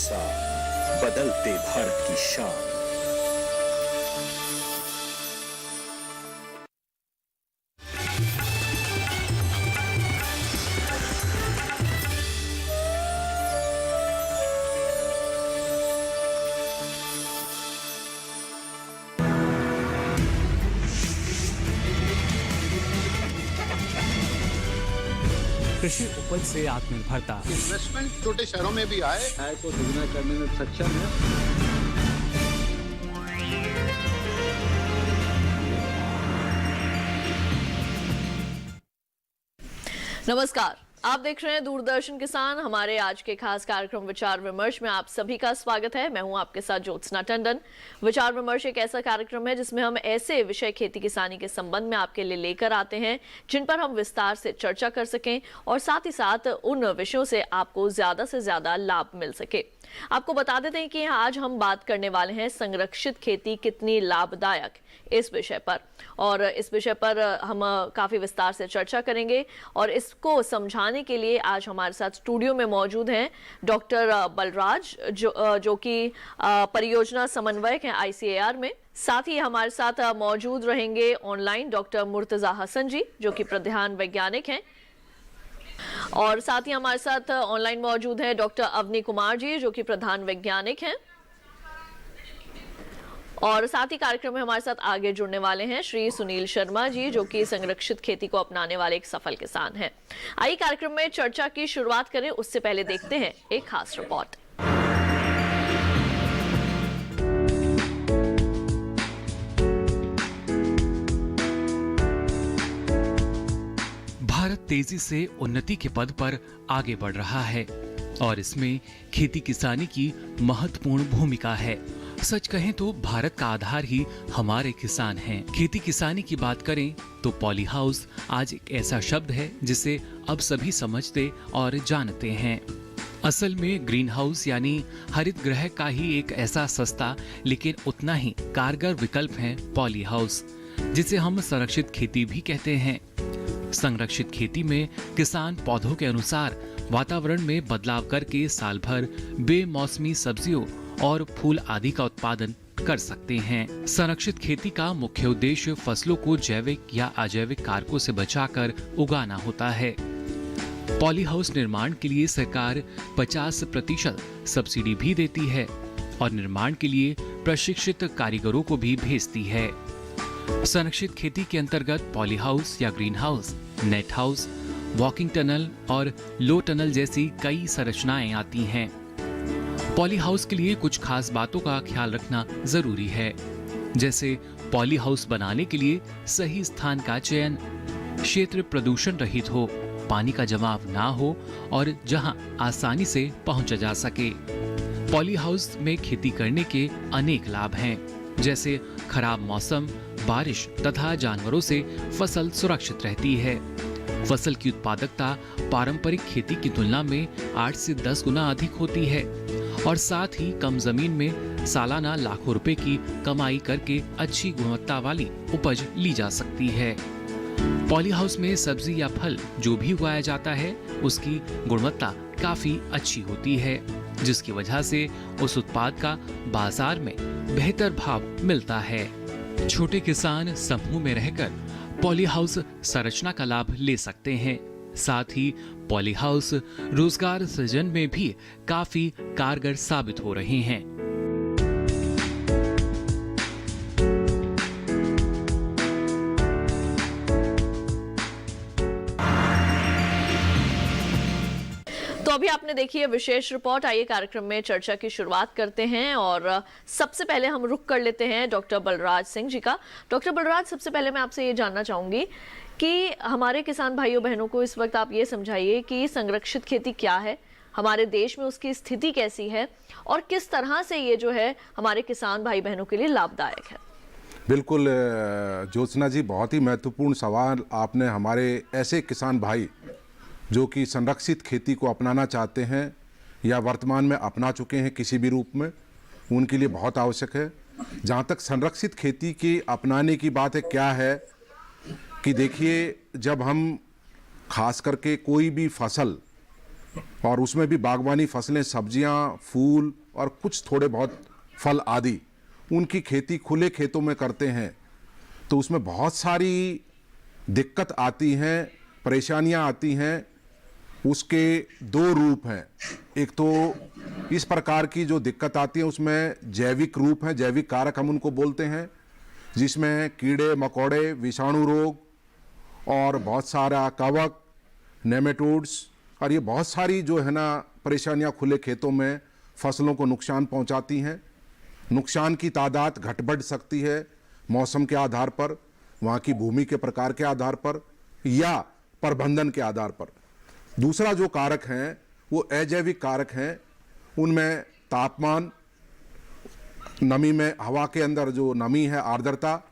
साथ बदलते भारत की शान। कृषि उपज से आत्मनिर्भरता, इन्वेस्टमेंट छोटे शहरों में भी आए, आय को दुगना करने में सक्षम है। नमस्कार, आप देख रहे हैं दूरदर्शन किसान। हमारे आज के खास कार्यक्रम विचार विमर्श में आप सभी का स्वागत है। मैं हूं आपके साथ ज्योत्सना टंडन। विचार विमर्श एक ऐसा कार्यक्रम है जिसमें हम ऐसे विषय खेती किसानी के संबंध में आपके लिए लेकर आते हैं जिन पर हम विस्तार से चर्चा कर सकें और साथ ही साथ उन विषयों से आपको ज्यादा से ज्यादा लाभ मिल सके। आपको बता देते हैं कि आज हम बात करने वाले हैं संरक्षित खेती कितनी लाभदायक, इस विषय पर। और इस विषय पर हम काफी विस्तार से चर्चा करेंगे और इसको समझाने के लिए आज हमारे साथ स्टूडियो में मौजूद हैं डॉक्टर बलराज जो कि परियोजना समन्वयक हैं ICAR में। साथ ही हमारे साथ मौजूद रहेंगे ऑनलाइन डॉक्टर मुर्तजा हसन जी जो कि प्रधान वैज्ञानिक हैं, और साथ ही हमारे साथ ऑनलाइन मौजूद है डॉक्टर अवनी कुमार जी जो कि प्रधान वैज्ञानिक हैं, और साथ ही कार्यक्रम में हमारे साथ आगे जुड़ने वाले हैं श्री सुनील शर्मा जी जो कि संरक्षित खेती को अपनाने वाले एक सफल किसान हैं। आइए कार्यक्रम में चर्चा की शुरुआत करें, उससे पहले देखते हैं एक खास रिपोर्ट। भारत तेजी से उन्नति के पद पर आगे बढ़ रहा है और इसमें खेती किसानी की महत्वपूर्ण भूमिका है। सच कहें तो भारत का आधार ही हमारे किसान हैं। खेती किसानी की बात करें तो पॉली हाउस आज एक ऐसा शब्द है जिसे अब सभी समझते और जानते हैं। असल में ग्रीन हाउस यानी हरित गृह का ही एक ऐसा सस्ता लेकिन उतना ही कारगर विकल्प है पॉली हाउस, जिसे हम संरक्षित खेती भी कहते हैं। संरक्षित खेती में किसान पौधों के अनुसार वातावरण में बदलाव करके साल भर बेमौसमी सब्जियों और फूल आदि का उत्पादन कर सकते हैं। संरक्षित खेती का मुख्य उद्देश्य फसलों को जैविक या अजैविक कारकों से बचाकर उगाना होता है। पॉली हाउस निर्माण के लिए सरकार 50% सब्सिडी भी देती है और निर्माण के लिए प्रशिक्षित कारीगरों को भी भेजती है। संरक्षित खेती के अंतर्गत पॉली हाउस या green house, net house, walking tunnel और लो टनल जैसी कई संरचनाएं आती हैं। पॉली हाउस के लिए कुछ खास बातों का ख्याल रखना जरूरी है, जैसे पॉली हाउस बनाने के लिए सही स्थान का चयन, क्षेत्र प्रदूषण रहित हो, पानी का जमाव ना हो और जहां आसानी से पहुंचा जा सके। पॉली हाउस में खेती करने के अनेक लाभ हैं, जैसे खराब मौसम, बारिश तथा जानवरों से फसल सुरक्षित रहती है। फसल की उत्पादकता पारंपरिक खेती की तुलना में 8 से 10 गुना अधिक होती है और साथ ही कम जमीन में सालाना लाखों रुपए की कमाई करके अच्छी गुणवत्ता वाली उपज ली जा सकती है। पॉली हाउस में सब्जी या फल जो भी उगाया जाता है उसकी गुणवत्ता काफी अच्छी होती है, जिसकी वजह से उस उत्पाद का बाजार में बेहतर भाव मिलता है। छोटे किसान समूह में रहकर पॉली हाउस संरचना का लाभ ले सकते हैं। साथ ही पॉली हाउस रोजगार सृजन में भी काफी कारगर साबित हो रहे हैं। तो अभी आपने देखी है विशेष रिपोर्ट। आइए कार्यक्रम में चर्चा की शुरुआत करते हैं और सबसे पहले हम रुख कर लेते हैं डॉक्टर बलराज सिंह जी का। डॉक्टर बलराज, सबसे पहले मैं आपसे ये जानना चाहूंगी कि हमारे किसान भाइयों बहनों को इस वक्त आप ये समझाइए कि संरक्षित खेती क्या है, हमारे देश में उसकी स्थिति कैसी है और किस तरह से ये जो है हमारे किसान भाई बहनों के लिए लाभदायक है। बिल्कुल ज्योत्सना जी, बहुत ही महत्वपूर्ण सवाल आपने हमारे ऐसे किसान भाई जो कि संरक्षित खेती को अपनाना चाहते हैं या वर्तमान में अपना चुके हैं किसी भी रूप में, उनके लिए बहुत आवश्यक है। जहाँ तक संरक्षित खेती की अपनाने की बात है, क्या है कि देखिए, जब हम खास करके कोई भी फसल और उसमें भी बागवानी फसलें, सब्जियां, फूल और कुछ थोड़े बहुत फल आदि, उनकी खेती खुले खेतों में करते हैं तो उसमें बहुत सारी दिक्कत आती हैं, परेशानियां आती हैं। उसके दो रूप हैं। एक तो इस प्रकार की जो दिक्कत आती है उसमें जैविक रूप है, जैविक कारक हम उनको बोलते हैं, जिसमें कीड़े मकोड़े, विषाणु रोग और बहुत सारा कवक, नेमेटोड्स और ये बहुत सारी जो है ना परेशानियां खुले खेतों में फसलों को नुकसान पहुंचाती हैं। नुकसान की तादाद घट बढ़ सकती है मौसम के आधार पर, वहाँ की भूमि के प्रकार के आधार पर या प्रबंधन के आधार पर। दूसरा जो कारक हैं वो अजैविक कारक हैं। उनमें तापमान, नमी में, हवा के अंदर जो नमी है, आर्द्रता,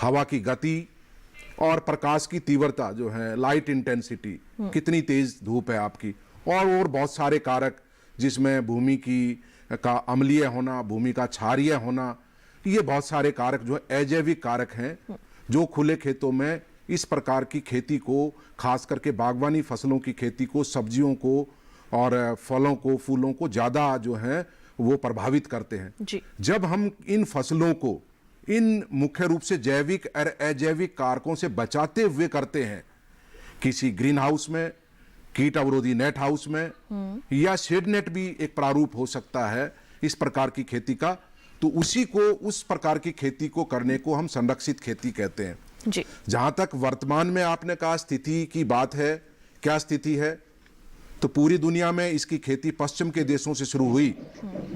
हवा की गति और प्रकाश की तीव्रता जो है, लाइट इंटेंसिटी, कितनी तेज धूप है आपकी, और बहुत सारे कारक जिसमें भूमि की का अम्लीय होना, भूमि का क्षारीय होना, ये बहुत सारे कारक जो है अजैविक कारक हैं जो खुले खेतों में इस प्रकार की खेती को, खास करके बागवानी फसलों की खेती को, सब्जियों को और फलों को, फूलों को ज़्यादा जो है वो प्रभावित करते हैं जी। जब हम इन फसलों को इन मुख्य रूप से जैविक और अजैविक कारकों से बचाते हुए करते हैं, किसी ग्रीन हाउस में, कीट अवरोधी नेट हाउस में या शेड नेट भी एक प्रारूप हो सकता है इस प्रकार की खेती का, तो उसी को, उस प्रकार की खेती को करने को हम संरक्षित खेती कहते हैं जी। जहां तक वर्तमान में आपने कहा स्थिति की बात है, क्या स्थिति है, तो पूरी दुनिया में इसकी खेती पश्चिम के देशों से शुरू हुई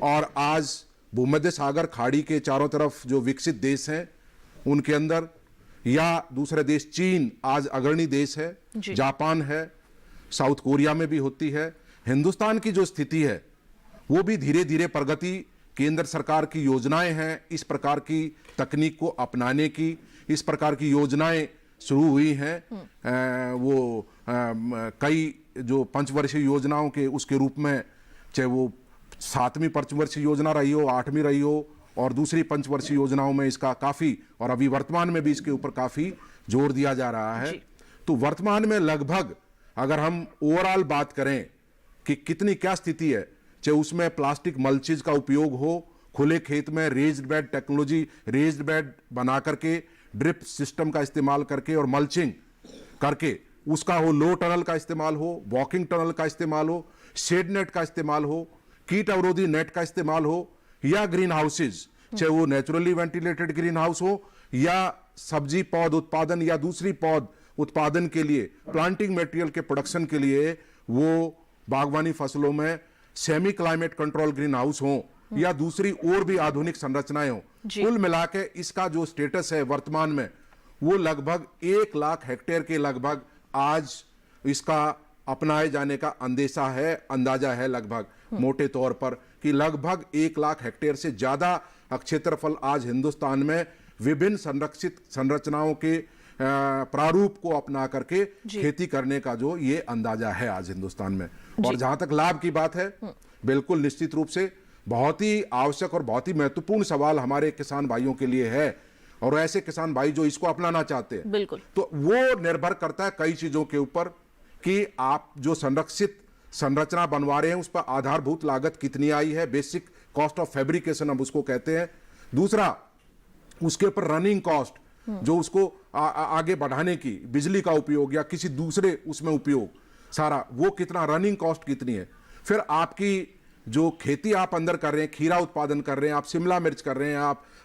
और आज भूमध्य सागर खाड़ी के चारों तरफ जो विकसित देश हैं उनके अंदर, या दूसरे देश, चीन आज अग्रणी देश है, जापान है, साउथ कोरिया में भी होती है। हिंदुस्तान की जो स्थिति है वो भी धीरे धीरे प्रगति, केंद्र सरकार की योजनाएं हैं इस प्रकार की तकनीक को अपनाने की, इस प्रकार की योजनाएं शुरू हुई हैं। वो कई जो पंचवर्षीय योजनाओं के उसके रूप में, चाहे वो 7वीं पंचवर्षीय योजना रही हो, 8वीं रही हो, और दूसरी पंचवर्षीय योजनाओं में इसका काफ़ी, और अभी वर्तमान में भी इसके ऊपर काफ़ी जोर दिया जा रहा है। तो वर्तमान में लगभग अगर हम ओवरऑल बात करें कि कितनी क्या स्थिति है, चाहे उसमें प्लास्टिक मल्चिज का उपयोग हो, खुले खेत में raised bed technology, raised bed बना करके, ड्रिप सिस्टम का इस्तेमाल करके और मल्चिंग करके उसका हो, लो टनल का इस्तेमाल हो, वॉकिंग टनल का इस्तेमाल हो, शेड नेट का इस्तेमाल हो, कीट अवरोधी नेट का इस्तेमाल हो, या ग्रीन हाउसेज, चाहे वो नेचुरली वेंटिलेटेड ग्रीन हाउस हो या सब्जी पौध उत्पादन या दूसरी पौध उत्पादन के लिए, प्लांटिंग मटेरियल के प्रोडक्शन के लिए वो बागवानी फसलों में semi climate control green house हो या दूसरी और भी आधुनिक संरचनाएं हो, कुल मिला के इसका जो स्टेटस है वर्तमान में वो लगभग 1 लाख हेक्टेयर के लगभग आज इसका अपनाए जाने का अंदाजा है लगभग मोटे तौर पर कि लगभग 1 लाख हेक्टेयर से ज्यादा क्षेत्रफल आज हिंदुस्तान में विभिन्न संरक्षित संरचनाओं के प्रारूप को अपना करके खेती करने का जो ये अंदाजा है आज हिंदुस्तान में। और जहां तक लाभ की बात है, बिल्कुल निश्चित रूप से बहुत ही आवश्यक और बहुत ही महत्वपूर्ण सवाल हमारे किसान भाइयों के लिए है, और ऐसे किसान भाई जो इसको अपनाना चाहते हैं, बिल्कुल, तो वो निर्भर करता है कई चीजों के ऊपर कि आप जो संरक्षित संरचना बनवा रहे हैं उस पर आधारभूत लागत कितनी आई है, बेसिक कॉस्ट ऑफ फैब्रिकेशन हम उसको कहते हैं। दूसरा, उसके ऊपर रनिंग कॉस्ट, जो उसको आगे बढ़ाने की, बिजली का उपयोग या किसी दूसरे उसमें उपयोग, सारा वो कितना, रनिंग कॉस्ट कितनी है। फिर आपकी जो खेती आप अंदर कर रहे हैं, खीरा उत्पादन कर रहे हैं, आप शिमला मिर्च कर रहे हैं,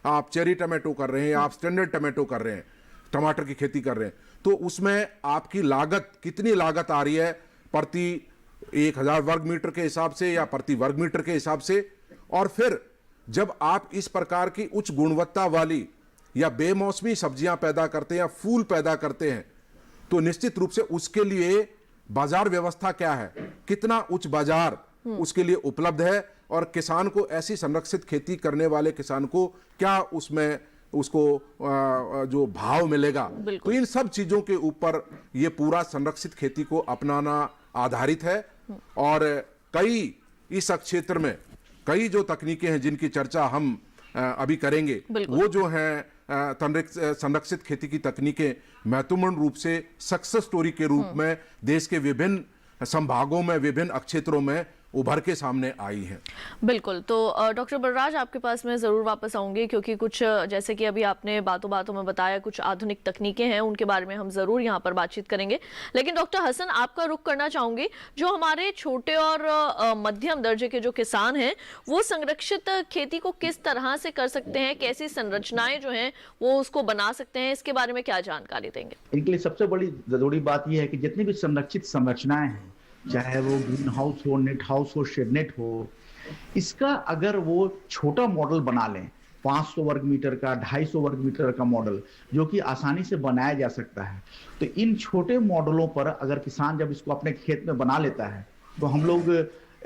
आप चेरी टमाटो कर रहे हैं, आप स्टैंडर्ड टमाटो कर रहे हैं, टमाटर की खेती कर रहे हैं, तो उसमें आपकी लागत कितनी लागत आ रही है प्रति 1000 वर्ग मीटर के हिसाब से या प्रति वर्ग मीटर के हिसाब से। और फिर जब आप इस प्रकार की उच्च गुणवत्ता वाली या बेमौसमी सब्जियां पैदा करते हैं या फूल पैदा करते हैं, तो निश्चित रूप से उसके लिए बाजार व्यवस्था क्या है, कितना उच्च बाजार उसके लिए उपलब्ध है, और किसान को, ऐसी संरक्षित खेती करने वाले किसान को क्या उसमें उसको जो भाव मिलेगा। तो इन सब चीजों के ऊपर ये पूरा संरक्षित खेती को अपनाना आधारित है। और कई इस क्षेत्र में कई जो तकनीकें हैं जिनकी चर्चा हम अभी करेंगे, वो जो है संरक्षित खेती की तकनीकें महत्वपूर्ण रूप से सक्सेस स्टोरी के रूप में देश के विभिन्न संभागों में, विभिन्न क्षेत्रों में उभर के सामने आई हैं। बिल्कुल। तो डॉक्टर बलराज, आपके पास मैं ज़रूर वापस आऊंगी, क्योंकि कुछ जैसे कि अभी आपने बातों बातों में बताया, कुछ आधुनिक तकनीकें हैं, उनके बारे में हम ज़रूर यहाँ पर बातचीत करेंगे। लेकिन डॉक्टर हसन, आपका रुख करना चाहूंगी, जो हमारे छोटे और मध्यम दर्जे के जो किसान हैं, वो संरक्षित खेती को किस तरह से कर सकते हैं, कैसी संरचनाएं जो हैं वो उसको बना सकते हैं, इसके बारे में क्या जानकारी देंगे? इनके लिए सबसे बड़ी जरूरी बात यह है कि जितनी भी संरक्षित संरचनाएं हैं, चाहे वो ग्रीन हाउस हो, नेट हाउस हो, शेड नेट हो, इसका अगर वो छोटा मॉडल बना लें, 500 वर्ग मीटर का, 250 वर्ग मीटर का मॉडल, जो कि आसानी से बनाया जा सकता है, तो इन छोटे मॉडलों पर अगर किसान जब इसको अपने खेत में बना लेता है, तो हम लोग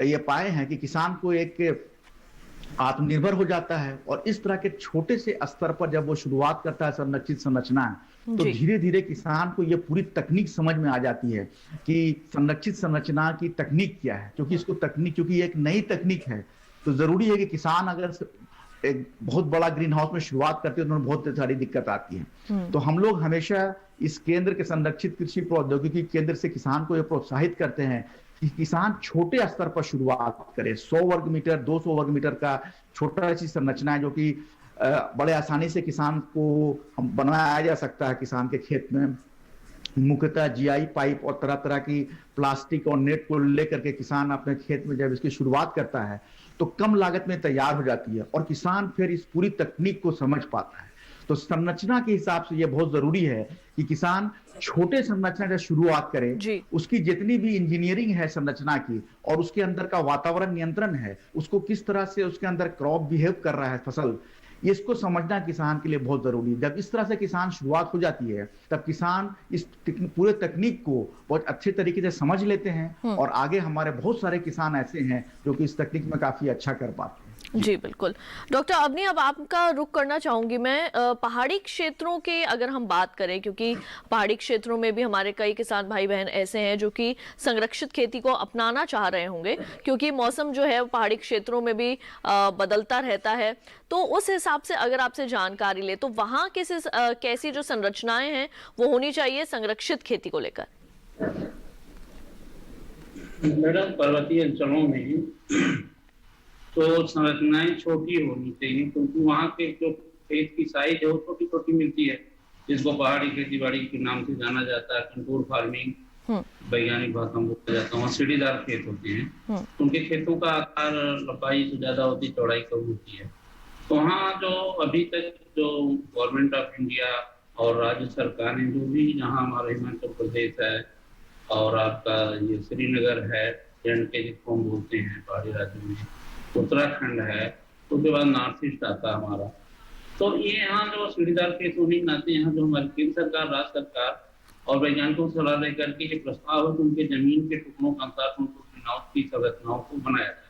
ये पाए हैं कि किसान को एक आत्मनिर्भर हो जाता है। और इस तरह के छोटे से स्तर पर जब वो शुरुआत करता है संरक्षित संरचना, तो धीरे धीरे किसान को ये पूरी तकनीक समझ में आ जाती है कि संरक्षित संरचना की तकनीक क्या है। क्योंकि एक नई तकनीक है, तो जरूरी है कि किसान अगर एक बहुत बड़ा ग्रीन हाउस में शुरुआत करते हैं तो उन्हें बहुत सारी दिक्कत आती है। तो हम लोग हमेशा इस केंद्र के संरक्षित कृषि प्रौद्योगिकी केंद्र से किसान को ये प्रोत्साहित करते हैं कि किसान छोटे स्तर पर शुरुआत करे। 100 वर्ग मीटर, 200 वर्ग मीटर का छोटा सी संरचना है, जो कि बड़े आसानी से किसान को बनाया जा सकता है। किसान के खेत में मुख्यतः जीआई पाइप और तरह तरह की प्लास्टिक और नेट को लेकर के किसान अपने खेत में जब इसकी शुरुआत करता है, तो कम लागत में तैयार हो जाती है और किसान फिर इस पूरी तकनीक को समझ पाता है। तो संरचना के हिसाब से यह बहुत जरूरी है कि किसान छोटे संरचना से शुरुआत करे, उसकी जितनी भी इंजीनियरिंग है संरचना की और उसके अंदर का वातावरण नियंत्रण है, उसको किस तरह से उसके अंदर क्रॉप बिहेव कर रहा है फसल, इसको समझना किसान के लिए बहुत जरूरी है। जब इस तरह से किसान शुरुआत हो जाती है, तब किसान इस पूरे तकनीक को बहुत अच्छे तरीके से समझ लेते हैं और आगे हमारे बहुत सारे किसान ऐसे हैं जो कि इस तकनीक में काफी अच्छा कर पाते हैं। जी बिल्कुल। डॉक्टर अवनी, अब आपका रुख करना चाहूंगी मैं पहाड़ी क्षेत्रों के, अगर हम बात करें, क्योंकि पहाड़ी क्षेत्रों में भी हमारे कई किसान भाई बहन ऐसे हैं जो कि संरक्षित खेती को अपनाना चाह रहे होंगे, क्योंकि मौसम जो है पहाड़ी क्षेत्रों में भी बदलता रहता है। तो उस हिसाब से अगर आपसे जानकारी ले, तो वहाँ कैसी जो संरचनाएं हैं वो होनी चाहिए संरक्षित खेती को लेकर? मैडम, पर्वतीय अंचलों में तो संरचनाएं छोटी होनी चाहिए, क्योंकि वहाँ के जो खेत की साइज है वो छोटी छोटी मिलती है, जिसको पहाड़ी खेती बाड़ी के नाम से जाना जाता है। कंटूर फार्मिंग वैज्ञानिक भाषा में बोला जाता है। वहाँ सीढ़ीदार खेत होते हैं, उनके खेतों का आकार लंबाई से ज्यादा होती, चौड़ाई कम होती है। तो वहाँ जो अभी तक जो गवर्नमेंट ऑफ इंडिया और राज्य सरकार ने जो भी, यहाँ हमारा हिमाचल प्रदेश है और आपका ये श्रीनगर है, के जिसको हम बोलते हैं पहाड़ी राज्य में, उत्तराखंड है, उसके बाद नॉर्थ ईस्ट आता है हमारा। तो ये यहाँ जो सीढ़ीदार खेत होने के नाते यहाँ जो हमारी केंद्र सरकार, राज्य सरकार और वैज्ञानिकों से सलाह लेकर के ये प्रस्ताव है कि उनके जमीन के टुकड़ों का अनुसार उनको ग्रीन हाउस की संरचनाओं को बनाया जाए।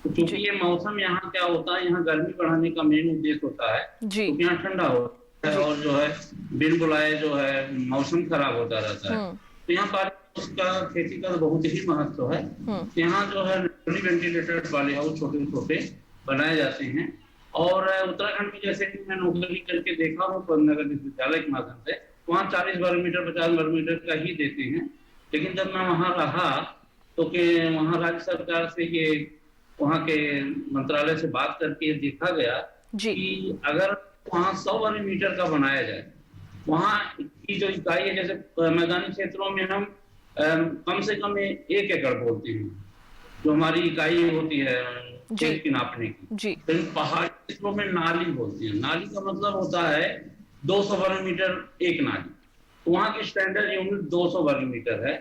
तो क्योंकि ये मौसम यहाँ क्या होता है, यहाँ गर्मी बढ़ाने का मेन उद्देश्य होता है, क्योंकि यहाँ ठंडा होता है और जो है बिन बुलाए जो है मौसम खराब होता रहता है। तो यहाँ पर उसका खेती का बहुत ही महत्व है। यहाँ जो है वेंटिलेटेड वाले हाउस छोटे छोटे बनाए जाते हैं। और उत्तराखंड में जैसे कि मैं नौकरी करके देखा हूँ नगर विश्वविद्यालय के माध्यम से, वहाँ 40 वर्ग मीटर 50 वर्ग मीटर का ही देते हैं। लेकिन जब मैं वहाँ रहा तो वहाँ राज्य सरकार से ये वहाँ के मंत्रालय से बात करके देखा गया कि अगर वहाँ 100 वर्ग मीटर का बनाया जाए, वहाँ की जो इकाई है, जैसे मैदानी क्षेत्रों में हम कम से कम 1 एकड़ बोलते हैं जो हमारी इकाई होती है खेत की नापने की, लेकिन पहाड़ी क्षेत्रों में नाली बोलते हैं। नाली का मतलब होता है 200 वर्ग मीटर एक नाली। तो वहाँ की स्टैंडर्ड यूनिट 200 वर्ग मीटर है।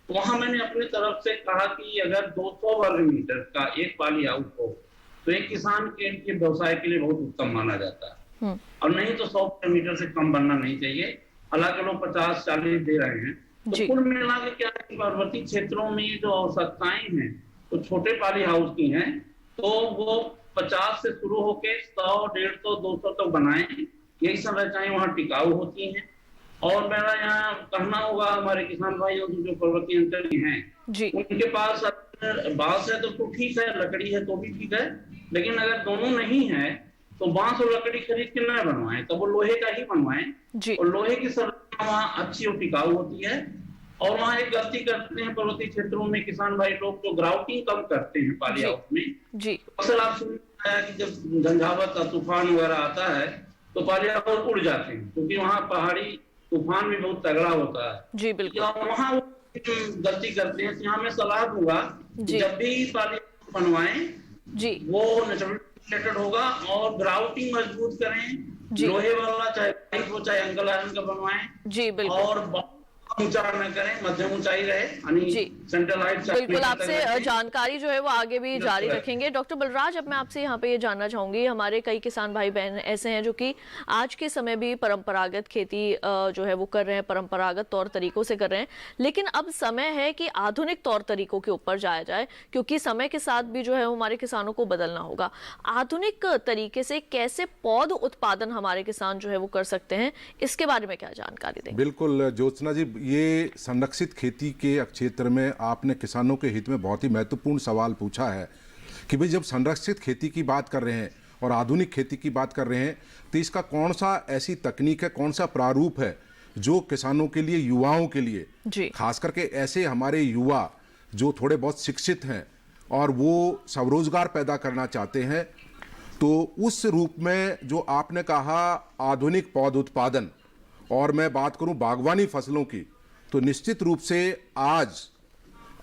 तो वहाँ मैंने अपनी तरफ से कहा कि अगर 200 वर्ग मीटर का एक पाली हाउस हो तो एक किसान के व्यवसाय के लिए बहुत उत्तम माना जाता है, और नहीं तो 100 वर्ग मीटर से कम बनना नहीं चाहिए। हालांकि लोग 50-40 दे रहे हैं। तो कुल मिला के क्या है, पर्वतीय क्षेत्रों में जो आवश्यकताएं हैं तो छोटे पाली हाउस की हैं, तो वो 50 से शुरू होके 100, 150, 200 तक बनाए। यही संरचनाएं वहाँ टिकाऊ होती हैं। और मेरा यहाँ कहना होगा हमारे किसान भाइयों जो पर्वतीय अंचल के हैं, उनके पास बांस है तो ठीक है, लकड़ी है तो भी ठीक है, लेकिन अगर दोनों नहीं है तो बांस और लकड़ी खरीद के न बनवाएं, तो वो लोहे का ही बनवाएं। और लोहे की संरचना वहाँ अच्छी और टिकाऊ होती है। और वहाँ एक गलती करते हैं पर्वतीय क्षेत्रों में किसान भाई लोग, जो ग्राउटिंग कम करते हैं पाली हाउस में। जी अक्सर आप सुनते हैं कि जब झंझावात का तूफान वगैरह आता है तो पाली हाउस उड़ जाते हैं, क्योंकि वहाँ पहाड़ी तूफान भी बहुत तगड़ा होता है। जी बिल्कुल। वहाँ गलती करते हैं। यहाँ मैं सलाह दूंगा जी। जब भी पाली हाउस बनवाएं जी वो नेचुरल रिलेटेड होगा, और ग्राउटिंग मजबूत करें, लोहे वाला चाहे पाइप हो चाहे एंगल आयरन का बनवाएं। जी बिल्कुल। और ऊंचा न करें, मध्यम ऊंचाई रहे, जी सेंट्रल हाइट। बिल्कुल, आपसे जानकारी जो है वो आगे भी जारी रखेंगे। डॉक्टर बलराज, अब मैं आपसे यहाँ पे ये जानना चाहूंगी, हमारे कई किसान भाई बहन ऐसे हैं जो कि आज के समय भी परंपरागत खेती जो है वो कर रहे हैं, परंपरागत तौर तरीकों से कर रहे हैं, लेकिन अब समय है कि आधुनिक तौर तरीकों के ऊपर जाया जाए, क्योंकि समय के साथ भी जो है हमारे किसानों को बदलना होगा। आधुनिक तरीके से कैसे पौध उत्पादन हमारे किसान जो है वो कर सकते हैं, इसके बारे में क्या जानकारी देंगे? बिल्कुल ज्योत्सना जी, ये संरक्षित खेती के क्षेत्र में आपने किसानों के हित में बहुत ही महत्वपूर्ण सवाल पूछा है कि भाई जब संरक्षित खेती की बात कर रहे हैं और आधुनिक खेती की बात कर रहे हैं, तो इसका कौन सा ऐसी तकनीक है, कौन सा प्रारूप है जो किसानों के लिए, युवाओं के लिए, खास करके ऐसे हमारे युवा जो थोड़े बहुत शिक्षित हैं और वो स्वरोजगार पैदा करना चाहते हैं, तो उस रूप में जो आपने कहा आधुनिक पौध उत्पादन, और मैं बात करूं बागवानी फसलों की, तो निश्चित रूप से आज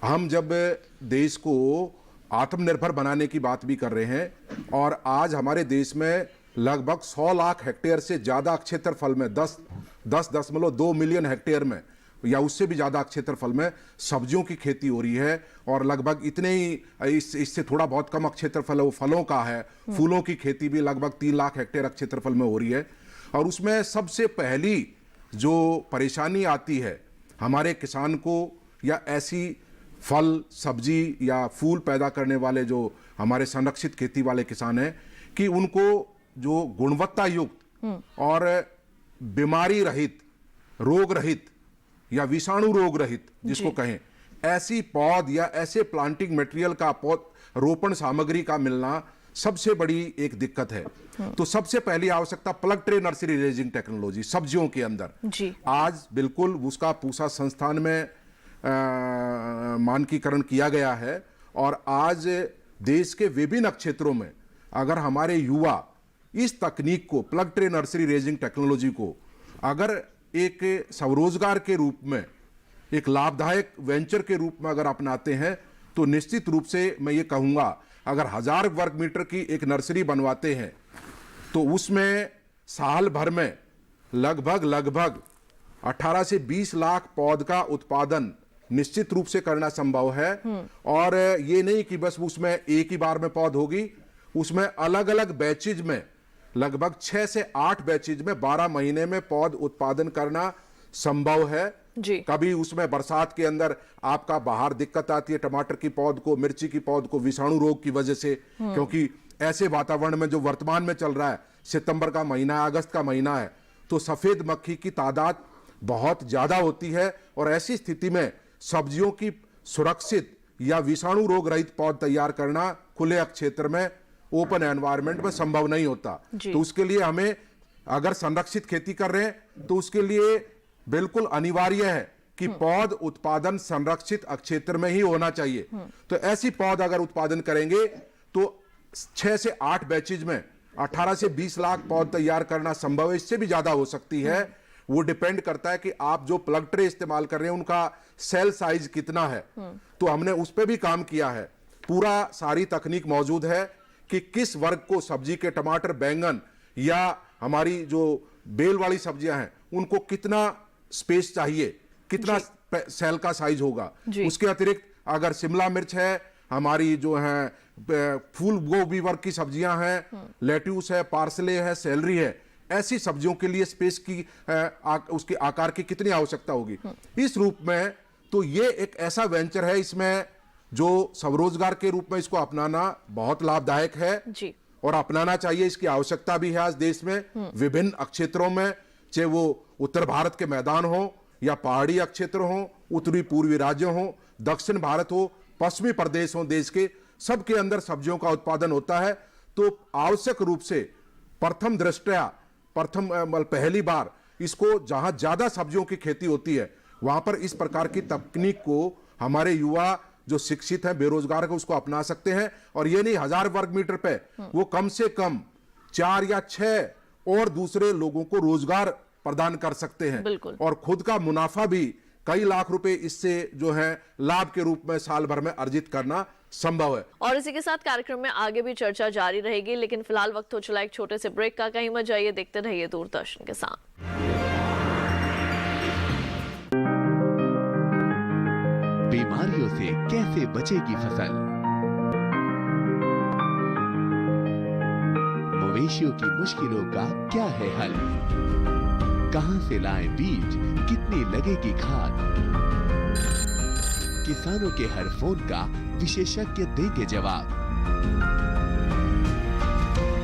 हम जब देश को आत्मनिर्भर बनाने की बात भी कर रहे हैं, और आज हमारे देश में लगभग 100 लाख हेक्टेयर से ज़्यादा क्षेत्रफल में 10.2 मिलियन हेक्टेयर में या उससे भी ज़्यादा क्षेत्रफल में सब्जियों की खेती हो रही है, और लगभग इतने ही इससे थोड़ा बहुत कम क्षेत्रफल वो फलों का है। फूलों की खेती भी लगभग 3 लाख हेक्टेयर क्षेत्रफल में हो रही है। और उसमें सबसे पहली जो परेशानी आती है हमारे किसान को, या ऐसी फल सब्जी या फूल पैदा करने वाले जो हमारे संरक्षित खेती वाले किसान हैं, कि उनको जो गुणवत्ता युक्त और बीमारी रहित, रोग रहित या विषाणु रोग रहित जिसको कहें, ऐसी पौध या ऐसे प्लांटिंग मटेरियल का पौध रोपण सामग्री का मिलना सबसे बड़ी एक दिक्कत है। तो सबसे पहली आवश्यकता plug tray nursery raising technology सब्जियों के अंदर जी। आज बिल्कुल उसका पूसा संस्थान में मानकीकरण किया गया है, और आज देश के विभिन्न क्षेत्रों में अगर हमारे युवा इस तकनीक को, plug tray nursery raising technology को अगर एक स्वरोजगार के रूप में, एक लाभदायक वेंचर के रूप में अगर अपनाते हैं, तो निश्चित रूप से मैं ये कहूँगा, अगर 1000 वर्ग मीटर की एक नर्सरी बनवाते हैं तो उसमें साल भर में लगभग 18 से 20 लाख पौध का उत्पादन निश्चित रूप से करना संभव है। और ये नहीं कि बस उसमें एक ही बार में पौध होगी, उसमें अलग अलग बैचेज में लगभग 6 से 8 बैचेज में 12 महीने में पौध उत्पादन करना संभव है जी। कभी उसमें बरसात के अंदर आपका बाहर दिक्कत आती है टमाटर की पौध को, मिर्ची की पौध को, विषाणु रोग की वजह से, क्योंकि ऐसे वातावरण में जो वर्तमान में चल रहा है, सितंबर का महीना है, अगस्त का महीना है, तो सफेद मक्खी की तादाद बहुत ज्यादा होती है, और ऐसी स्थिति में सब्जियों की सुरक्षित या विषाणु रोग रहित पौध तैयार करना खुले क्षेत्र में, ओपन एनवायरनमेंट में संभव नहीं होता। तो उसके लिए हमें, अगर संरक्षित खेती कर रहे हैं, तो उसके लिए बिल्कुल अनिवार्य है कि पौध उत्पादन संरक्षित क्षेत्र में ही होना चाहिए। तो ऐसी पौध अगर उत्पादन करेंगे तो 6 से 8 बैचेज में 18 से 20 लाख पौध तैयार करना संभव है। इससे भी ज्यादा हो सकती है, वो डिपेंड करता है कि आप जो प्लग ट्रे इस्तेमाल कर रहे हैं उनका सेल साइज कितना है। तो हमने उस पर भी काम किया है, पूरा सारी तकनीक मौजूद है कि किस वर्ग को सब्जी के, टमाटर, बैंगन या हमारी जो बेल वाली सब्जियां हैं, उनको कितना स्पेस चाहिए, कितना सेल का साइज होगा। उसके अतिरिक्त अगर शिमला मिर्च है, हमारी जो है फूल गोभी वर्ग की सब्जियां हैं, लेट्यूस है, पार्सले है, सेलरी है, ऐसी सब्जियों के लिए स्पेस की उसके आकार की कितनी आवश्यकता होगी। इस रूप में तो ये एक ऐसा वेंचर है, इसमें जो स्वरोजगार के रूप में इसको अपनाना बहुत लाभदायक है जी। और अपनाना चाहिए, इसकी आवश्यकता भी है आज देश में विभिन्न क्षेत्रों में, चाहे वो उत्तर भारत के मैदान हो या पहाड़ी क्षेत्र हो, उत्तरी पूर्वी राज्य हो, दक्षिण भारत हो, पश्चिमी प्रदेश हो, देश के सबके अंदर सब्जियों का उत्पादन होता है। तो आवश्यक रूप से पहली बार इसको जहां ज्यादा सब्जियों की खेती होती है वहाँ पर इस प्रकार की तकनीक को हमारे युवा जो शिक्षित है, बेरोजगार है, उसको अपना सकते हैं। और ये नहीं 1000 वर्ग मीटर पे वो कम से कम 4 या 6 और दूसरे लोगों को रोजगार प्रदान कर सकते हैं बिल्कुल। और खुद का मुनाफा भी कई लाख रुपए इससे जो है लाभ के रूप में साल भर में अर्जित करना संभव है। और इसी के साथ कार्यक्रम में आगे भी चर्चा जारी रहेगी, लेकिन फिलहाल वक्त हो चला एक छोटे से ब्रेक का। कहीं मत जाइए, देखते रहिए दूरदर्शन के साथ। बीमारियों से कैसे बचेगी फसल, मवेशियों की मुश्किलों का क्या है हल, कहां से लाएं बीज, कितनी लगेगी खाद, किसानों के हर फोन का विशेषज्ञ देंगे जवाब।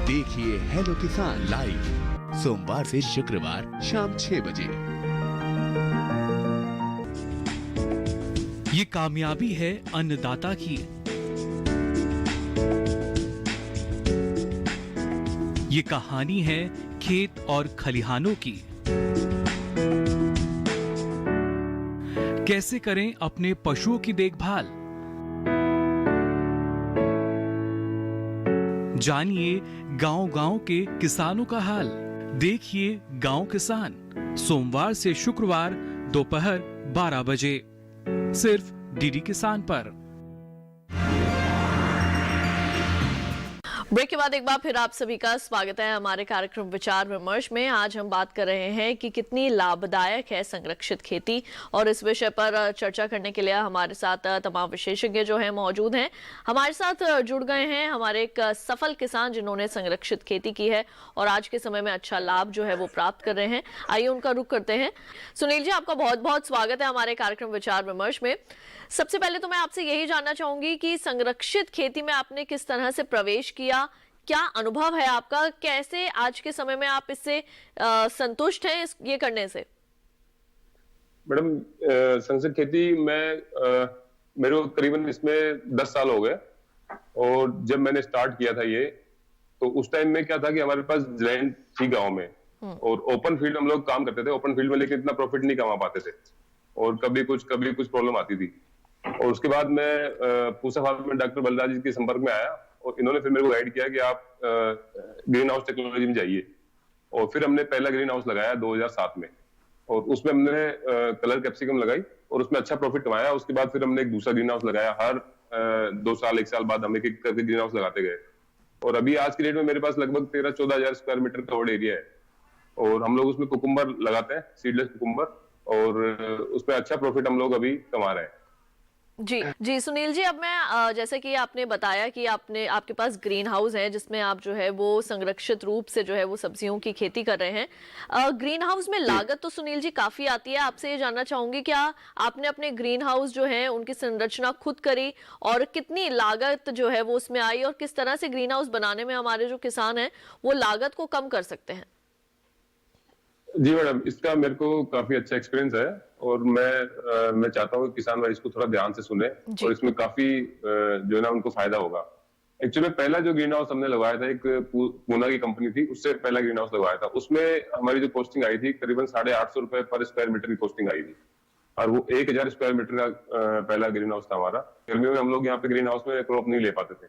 देखिए हेलो किसान लाइव सोमवार से शुक्रवार शाम 6 बजे। ये कामयाबी है अन्नदाता की, ये कहानी है खेत और खलिहानों की। कैसे करें अपने पशुओं की देखभाल, जानिए गांव-गांव के किसानों का हाल। देखिए गांव किसान सोमवार से शुक्रवार दोपहर 12 बजे सिर्फ डीडी किसान पर। ब्रेक के बाद एक बार फिर आप सभी का स्वागत है हमारे कार्यक्रम विचार विमर्श में। आज हम बात कर रहे हैं कि कितनी लाभदायक है संरक्षित खेती, और इस विषय पर चर्चा करने के लिए हमारे साथ तमाम विशेषज्ञ जो हैं मौजूद हैं। हमारे साथ जुड़ गए हैं हमारे एक सफल किसान जिन्होंने संरक्षित खेती की है और आज के समय में अच्छा लाभ जो है वो प्राप्त कर रहे हैं। आइए उनका रुख करते हैं। सुनील जी, आपका बहुत बहुत स्वागत है हमारे कार्यक्रम विचार विमर्श में। सबसे पहले तो मैं आपसे यही जानना चाहूंगी कि संरक्षित खेती में आपने किस तरह से प्रवेश किया, क्या अनुभव है आपका, कैसे आज के समय में आप इससे संतुष्ट हैं ये करने से? मैडम, संरक्षित खेती में मेरे को करीबन इसमें 10 साल हो गए, और जब मैंने स्टार्ट किया था ये, तो उस टाइम में क्या था कि हमारे पास लैंड थी गांव में और ओपन फील्ड हम लोग काम करते थे ओपन फील्ड में, लेकिन इतना प्रॉफिट नहीं कमा पाते थे और कभी कुछ प्रॉब्लम आती थी। और उसके बाद मैं पूसा फार्म में डॉक्टर बलराज जी के संपर्क में आया और इन्होंने फिर मेरे को गाइड किया कि आप ग्रीन हाउस टेक्नोलॉजी में जाइए। और फिर हमने पहला ग्रीन हाउस लगाया 2007 में, और उसमें हमने कलर कैप्सिकम लगाई और उसमें अच्छा प्रॉफिट कमाया। उसके बाद फिर हमने एक दूसरा ग्रीन हाउस लगाया। हर 2 साल 1 साल बाद हम एक एक करके ग्रीन हाउस लगाते गए, और अभी आज की डेट में मेरे पास लगभग 13-14 हजार स्क्वायर मीटर कवर्ड एरिया है, और हम लोग उसमें कुकुम्बर लगाते हैं, सीडलेस कुकुम्बर, और उसमें अच्छा प्रॉफिट हम लोग अभी कमा रहे हैं। जी सुनील जी, अब मैं जैसे कि आपने बताया कि आपके पास ग्रीन हाउस है जिसमें आप जो है वो संरक्षित रूप से जो है वो सब्जियों की खेती कर रहे हैं। ग्रीन हाउस में लागत तो सुनील जी काफी आती है। आपसे ये जानना चाहूंगी, क्या आपने अपने ग्रीन हाउस जो है उनकी संरचना खुद करी, और कितनी लागत जो है वो उसमें आई, और किस तरह से ग्रीन हाउस बनाने में हमारे जो किसान हैं वो लागत को कम कर सकते हैं? जी मैडम, इसका मेरे को काफी अच्छा एक्सपीरियंस है, और मैं चाहता हूँ कि किसान भाई इसको थोड़ा ध्यान से सुने, और इसमें काफी जो है ना उनको फायदा होगा। एक्चुअली पहला जो ग्रीन हाउस हमने लगवाया था, एक पूना की कंपनी थी, उससे पहला ग्रीन हाउस लगवाया था। उसमें हमारी जो कॉस्टिंग आई थी करीबन 850 रुपए पर स्क्वायर मीटर की कॉस्टिंग आई थी, और वो 1000 स्क्वायर मीटर का पहला ग्रीन हाउस था हमारा। गर्मियों में हम लोग यहाँ पे ग्रीन हाउस में क्रॉप नहीं ले पाते थे,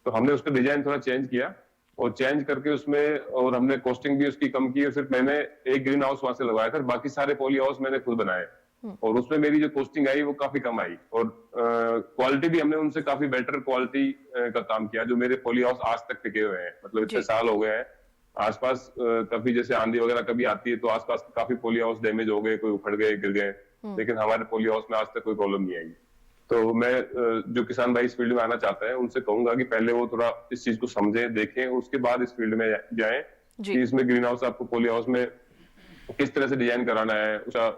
तो हमने उसका डिजाइन थोड़ा चेंज किया, और चेंज करके उसमें, और हमने कॉस्टिंग भी उसकी कम की, और सिर्फ मैंने एक ग्रीन हाउस वहां से लगवाया था, बाकी सारे पॉली हाउस मैंने खुद बनाए, और उसमें मेरी जो कॉस्टिंग आई वो काफी कम आई, और क्वालिटी भी हमने उनसे काफी बेटर क्वालिटी का काम किया, जो मेरे पॉली हाउस आज तक टिके हुए हैं। मतलब इतने साल हो गए हैं, आसपास कभी जैसे आंधी वगैरह कभी आती है तो आसपास काफी पॉली हाउस डैमेज हो गए, कोई उखड़ गए, गिर गए, लेकिन हमारे पॉली हाउस में आज तक कोई प्रॉब्लम नहीं आई। तो मैं जो किसान भाई इस फील्ड में आना चाहते हैं उनसे कहूंगा कि पहले वो थोड़ा इस चीज को समझें, देखें, उसके बाद इस फील्ड में जाएं कि इसमें ग्रीन हाउस आपको पॉली हाउस में किस तरह से डिजाइन कराना है, उसका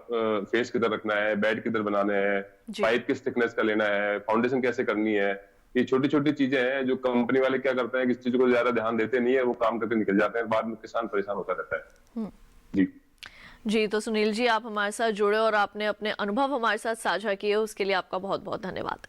फेस किधर रखना है, बेड किधर बनाने हैं, पाइप किस थिकनेस का लेना है, फाउंडेशन कैसे करनी है। ये छोटी छोटी चीजें हैं जो कंपनी वाले क्या करते हैं कि इस चीज को ज्यादा ध्यान देते नहीं है, वो काम करके निकल जाते हैं, बाद में किसान परेशान होता रहता है। जी, तो सुनील जी आप हमारे साथ जुड़े और आपने अपने अनुभव हमारे साथ साझा किए, उसके लिए आपका बहुत बहुत धन्यवाद।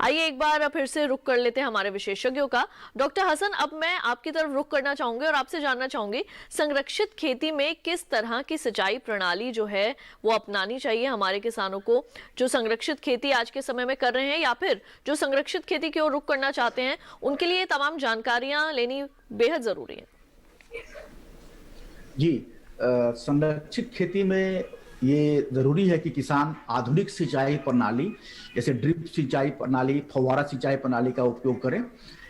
आइए एक बार फिर से रुख कर लेते हैं हमारे विशेषज्ञों का। डॉक्टर हसन, अब मैं आपकी तरफ रुख करना चाहूंगी और आपसे जानना चाहूंगी, संरक्षित खेती में किस तरह की सिंचाई प्रणाली जो है वो अपनानी चाहिए हमारे किसानों को, जो संरक्षित खेती आज के समय में कर रहे हैं या फिर जो संरक्षित खेती की ओर रुख करना चाहते हैं, उनके लिए तमाम जानकारियां लेनी बेहद जरूरी है। जी, संरक्षित खेती में ये जरूरी है कि किसान आधुनिक सिंचाई प्रणाली जैसे ड्रिप सिंचाई प्रणाली, फव्वारा सिंचाई प्रणाली का उपयोग करें।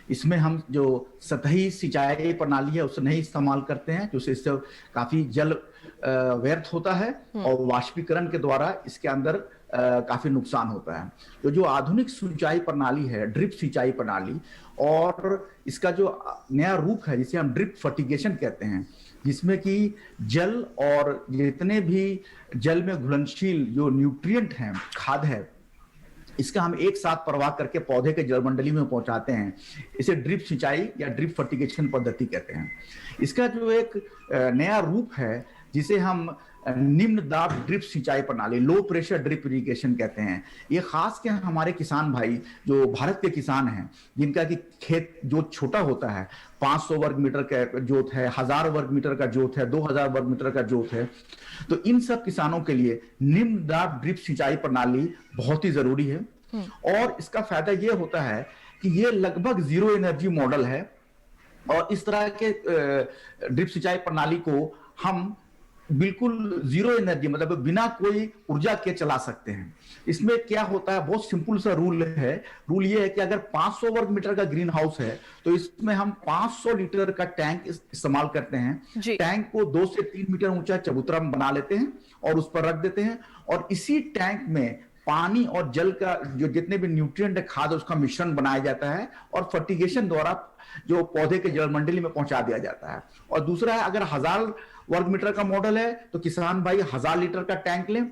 इसमें हम जो सतही सिंचाई प्रणाली है उसे नहीं इस्तेमाल करते हैं, जिससे इससे काफी जल व्यर्थ होता है और वाष्पीकरण के द्वारा इसके अंदर काफी नुकसान होता है। तो जो आधुनिक सिंचाई प्रणाली है, ड्रिप सिंचाई प्रणाली, और इसका जो नया रूप है जिसे हम ड्रिप फर्टिगेशन कहते हैं, जिसमें कि जल और जितने भी जल में घुलनशील जो न्यूट्रिएंट हैं, खाद है, इसका हम एक साथ प्रवाह करके पौधे के जलमंडली में पहुंचाते हैं। इसे ड्रिप सिंचाई या ड्रिप फर्टिगेशन पद्धति कहते हैं। इसका जो एक नया रूप है जिसे हम निम्न दाब ड्रिप सिंचाई प्रणाली, लो प्रेशर ड्रिप इरिगेशन कहते हैं, ये खास के हमारे किसान भाई जो भारत के किसान हैं, जिनका कि खेत जो छोटा होता है, 500 वर्ग मीटर का जोत है, 1000 वर्ग मीटर का जोत है, 2000 वर्ग मीटर का जोत है, तो इन सब किसानों के लिए निम्न दाब ड्रिप सिंचाई प्रणाली बहुत ही जरूरी है। और इसका फायदा ये होता है कि ये लगभग जीरो एनर्जी मॉडल है और इस तरह के ड्रिप सिंचाई प्रणाली को हम बिल्कुल जीरो एनर्जी मतलब बिना कोई ऊर्जा के चला सकते हैं। इसमें क्या होता है, बहुत सिंपल सा रूल है। रूल ये है कि अगर 500 वर्ग मीटर का ग्रीन हाउस है तो इसमें हम 500 लीटर का टैंक इस्तेमाल करते हैं। टैंक को 2 से 3 मीटर ऊंचा चबूतरा बना लेते हैं और उस पर रख देते हैं और इसी टैंक में पानी और जल का जो जितने भी न्यूट्रिएंट है, खाद, उसका मिश्रण बनाया जाता है और फर्टिगेशन द्वारा जो पौधे के जलमंडली में पहुंचा दिया जाता है। और दूसरा है, अगर 1000 वर्ग मीटर का मॉडल है तो किसान भाई 1000 लीटर का टैंक लें,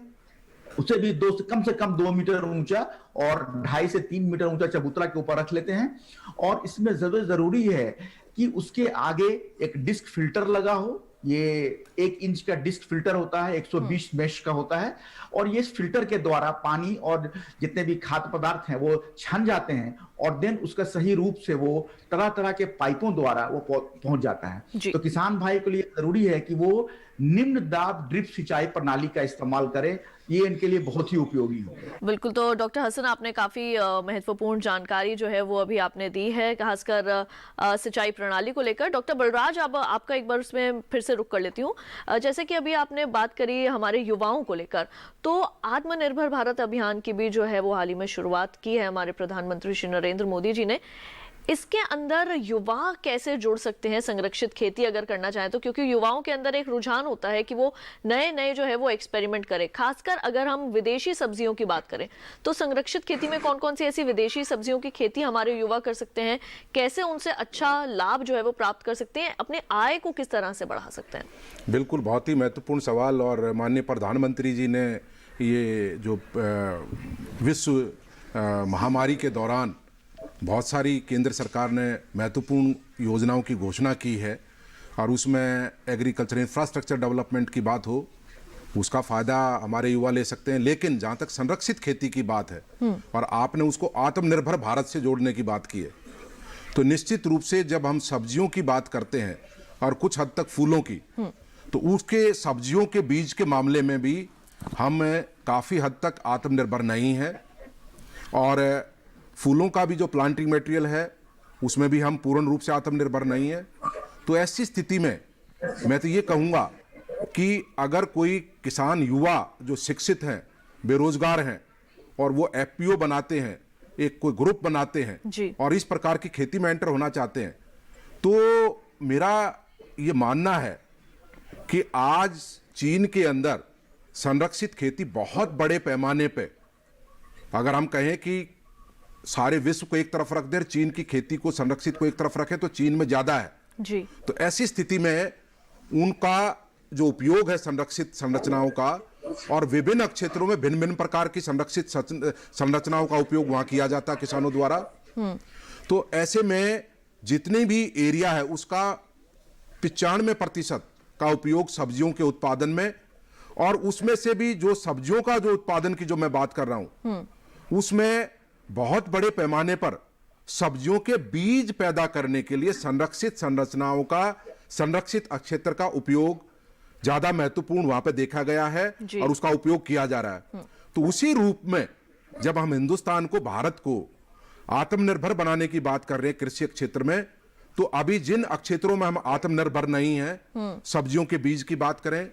उसे भी कम से कम 2 मीटर ऊंचा और 2.5 से 3 मीटर ऊंचा चबूतरा के ऊपर रख लेते हैं। और इसमें जरूरी है कि उसके आगे एक डिस्क फिल्टर लगा हो। ये 1 इंच का डिस्क फिल्टर होता है, 120 मेश का होता है और ये फिल्टर के द्वारा पानी और जितने भी खाद्य पदार्थ हैं वो छन जाते हैं और देन उसका सही रूप से वो तरह तरह के पाइपों द्वारा वो पहुंच जाता है। तो किसान भाई के लिए जरूरी है कि वो निम्न दाब ड्रिप सिंचाई प्रणाली का इस्तेमाल करें, ये इनके लिए बहुत ही उपयोगी होगा। बिल्कुल, तो डॉक्टर हसन आपने काफी महत्वपूर्ण जानकारी जो है वो अभी आपने दी है, खासकर सिंचाई प्रणाली को लेकर। डॉक्टर बलराज, अब आपका एक बार उसमें फिर से रुक कर लेती हूँ। जैसे कि अभी आपने बात करी हमारे युवाओं को लेकर, तो आत्मनिर्भर भारत अभियान की भी जो है वो हाल ही में शुरुआत की है हमारे प्रधानमंत्री श्री नरेंद्र मोदी जी ने। इसके अंदर युवा कैसे जुड़ सकते हैं संरक्षित खेती अगर करना चाहें तो, क्योंकि युवाओं के अंदर एक रुझान होता है कि वो नए जो है वो एक्सपेरिमेंट करें। खासकर अगर हम विदेशी सब्जियों की बात करें तो संरक्षित खेती में कौन कौन सी ऐसी विदेशी सब्जियों की खेती हमारे युवा कर सकते हैं, कैसे उनसे अच्छा लाभ जो है वो प्राप्त कर सकते हैं, अपने आय को किस तरह से बढ़ा सकते हैं? बिल्कुल, बहुत ही महत्वपूर्ण सवाल। और माननीय प्रधानमंत्री जी ने ये जो विश्व महामारी के दौरान बहुत सारी केंद्र सरकार ने महत्वपूर्ण योजनाओं की घोषणा की है और उसमें एग्रीकल्चर इंफ्रास्ट्रक्चर डेवलपमेंट की बात हो, उसका फ़ायदा हमारे युवा ले सकते हैं। लेकिन जहाँ तक संरक्षित खेती की बात है और आपने उसको आत्मनिर्भर भारत से जोड़ने की बात की है, तो निश्चित रूप से जब हम सब्जियों की बात करते हैं और कुछ हद तक फूलों की, तो उसके सब्जियों के बीज के मामले में भी हम काफ़ी हद तक आत्मनिर्भर नहीं हैं और फूलों का भी जो प्लांटिंग मटेरियल है उसमें भी हम पूर्ण रूप से आत्मनिर्भर नहीं है। तो ऐसी स्थिति में मैं तो ये कहूँगा कि अगर कोई किसान युवा जो शिक्षित हैं, बेरोजगार हैं और वो एफपीओ बनाते हैं, एक कोई ग्रुप बनाते हैं और इस प्रकार की खेती में एंटर होना चाहते हैं, तो मेरा ये मानना है कि आज चीन के अंदर संरक्षित खेती बहुत बड़े पैमाने पे, अगर हम कहें कि सारे विश्व को एक तरफ रख दें, चीन की खेती को संरक्षित को एक तरफ रखें तो चीन में ज्यादा है जी। तो ऐसी स्थिति में उनका जो उपयोग है संरक्षित संरचनाओं का और विभिन्न क्षेत्रों में भिन्न भिन्न प्रकार की संरक्षित संरचनाओं का उपयोग वहां किया जाता है किसानों द्वारा। तो ऐसे में जितने भी एरिया है उसका 95% का उपयोग सब्जियों के उत्पादन में, और उसमें से भी जो सब्जियों का जो उत्पादन की जो मैं बात कर रहा हूं उसमें बहुत बड़े पैमाने पर सब्जियों के बीज पैदा करने के लिए संरक्षित संरचनाओं का, संरक्षित क्षेत्र का उपयोग ज्यादा महत्वपूर्ण वहां पे देखा गया है और उसका उपयोग किया जा रहा है। तो उसी रूप में जब हम हिंदुस्तान को, भारत को आत्मनिर्भर बनाने की बात कर रहे हैं कृषि क्षेत्र में, तो अभी जिन क्षेत्रों में हम आत्मनिर्भर नहीं हैं, सब्जियों के बीज की बात करें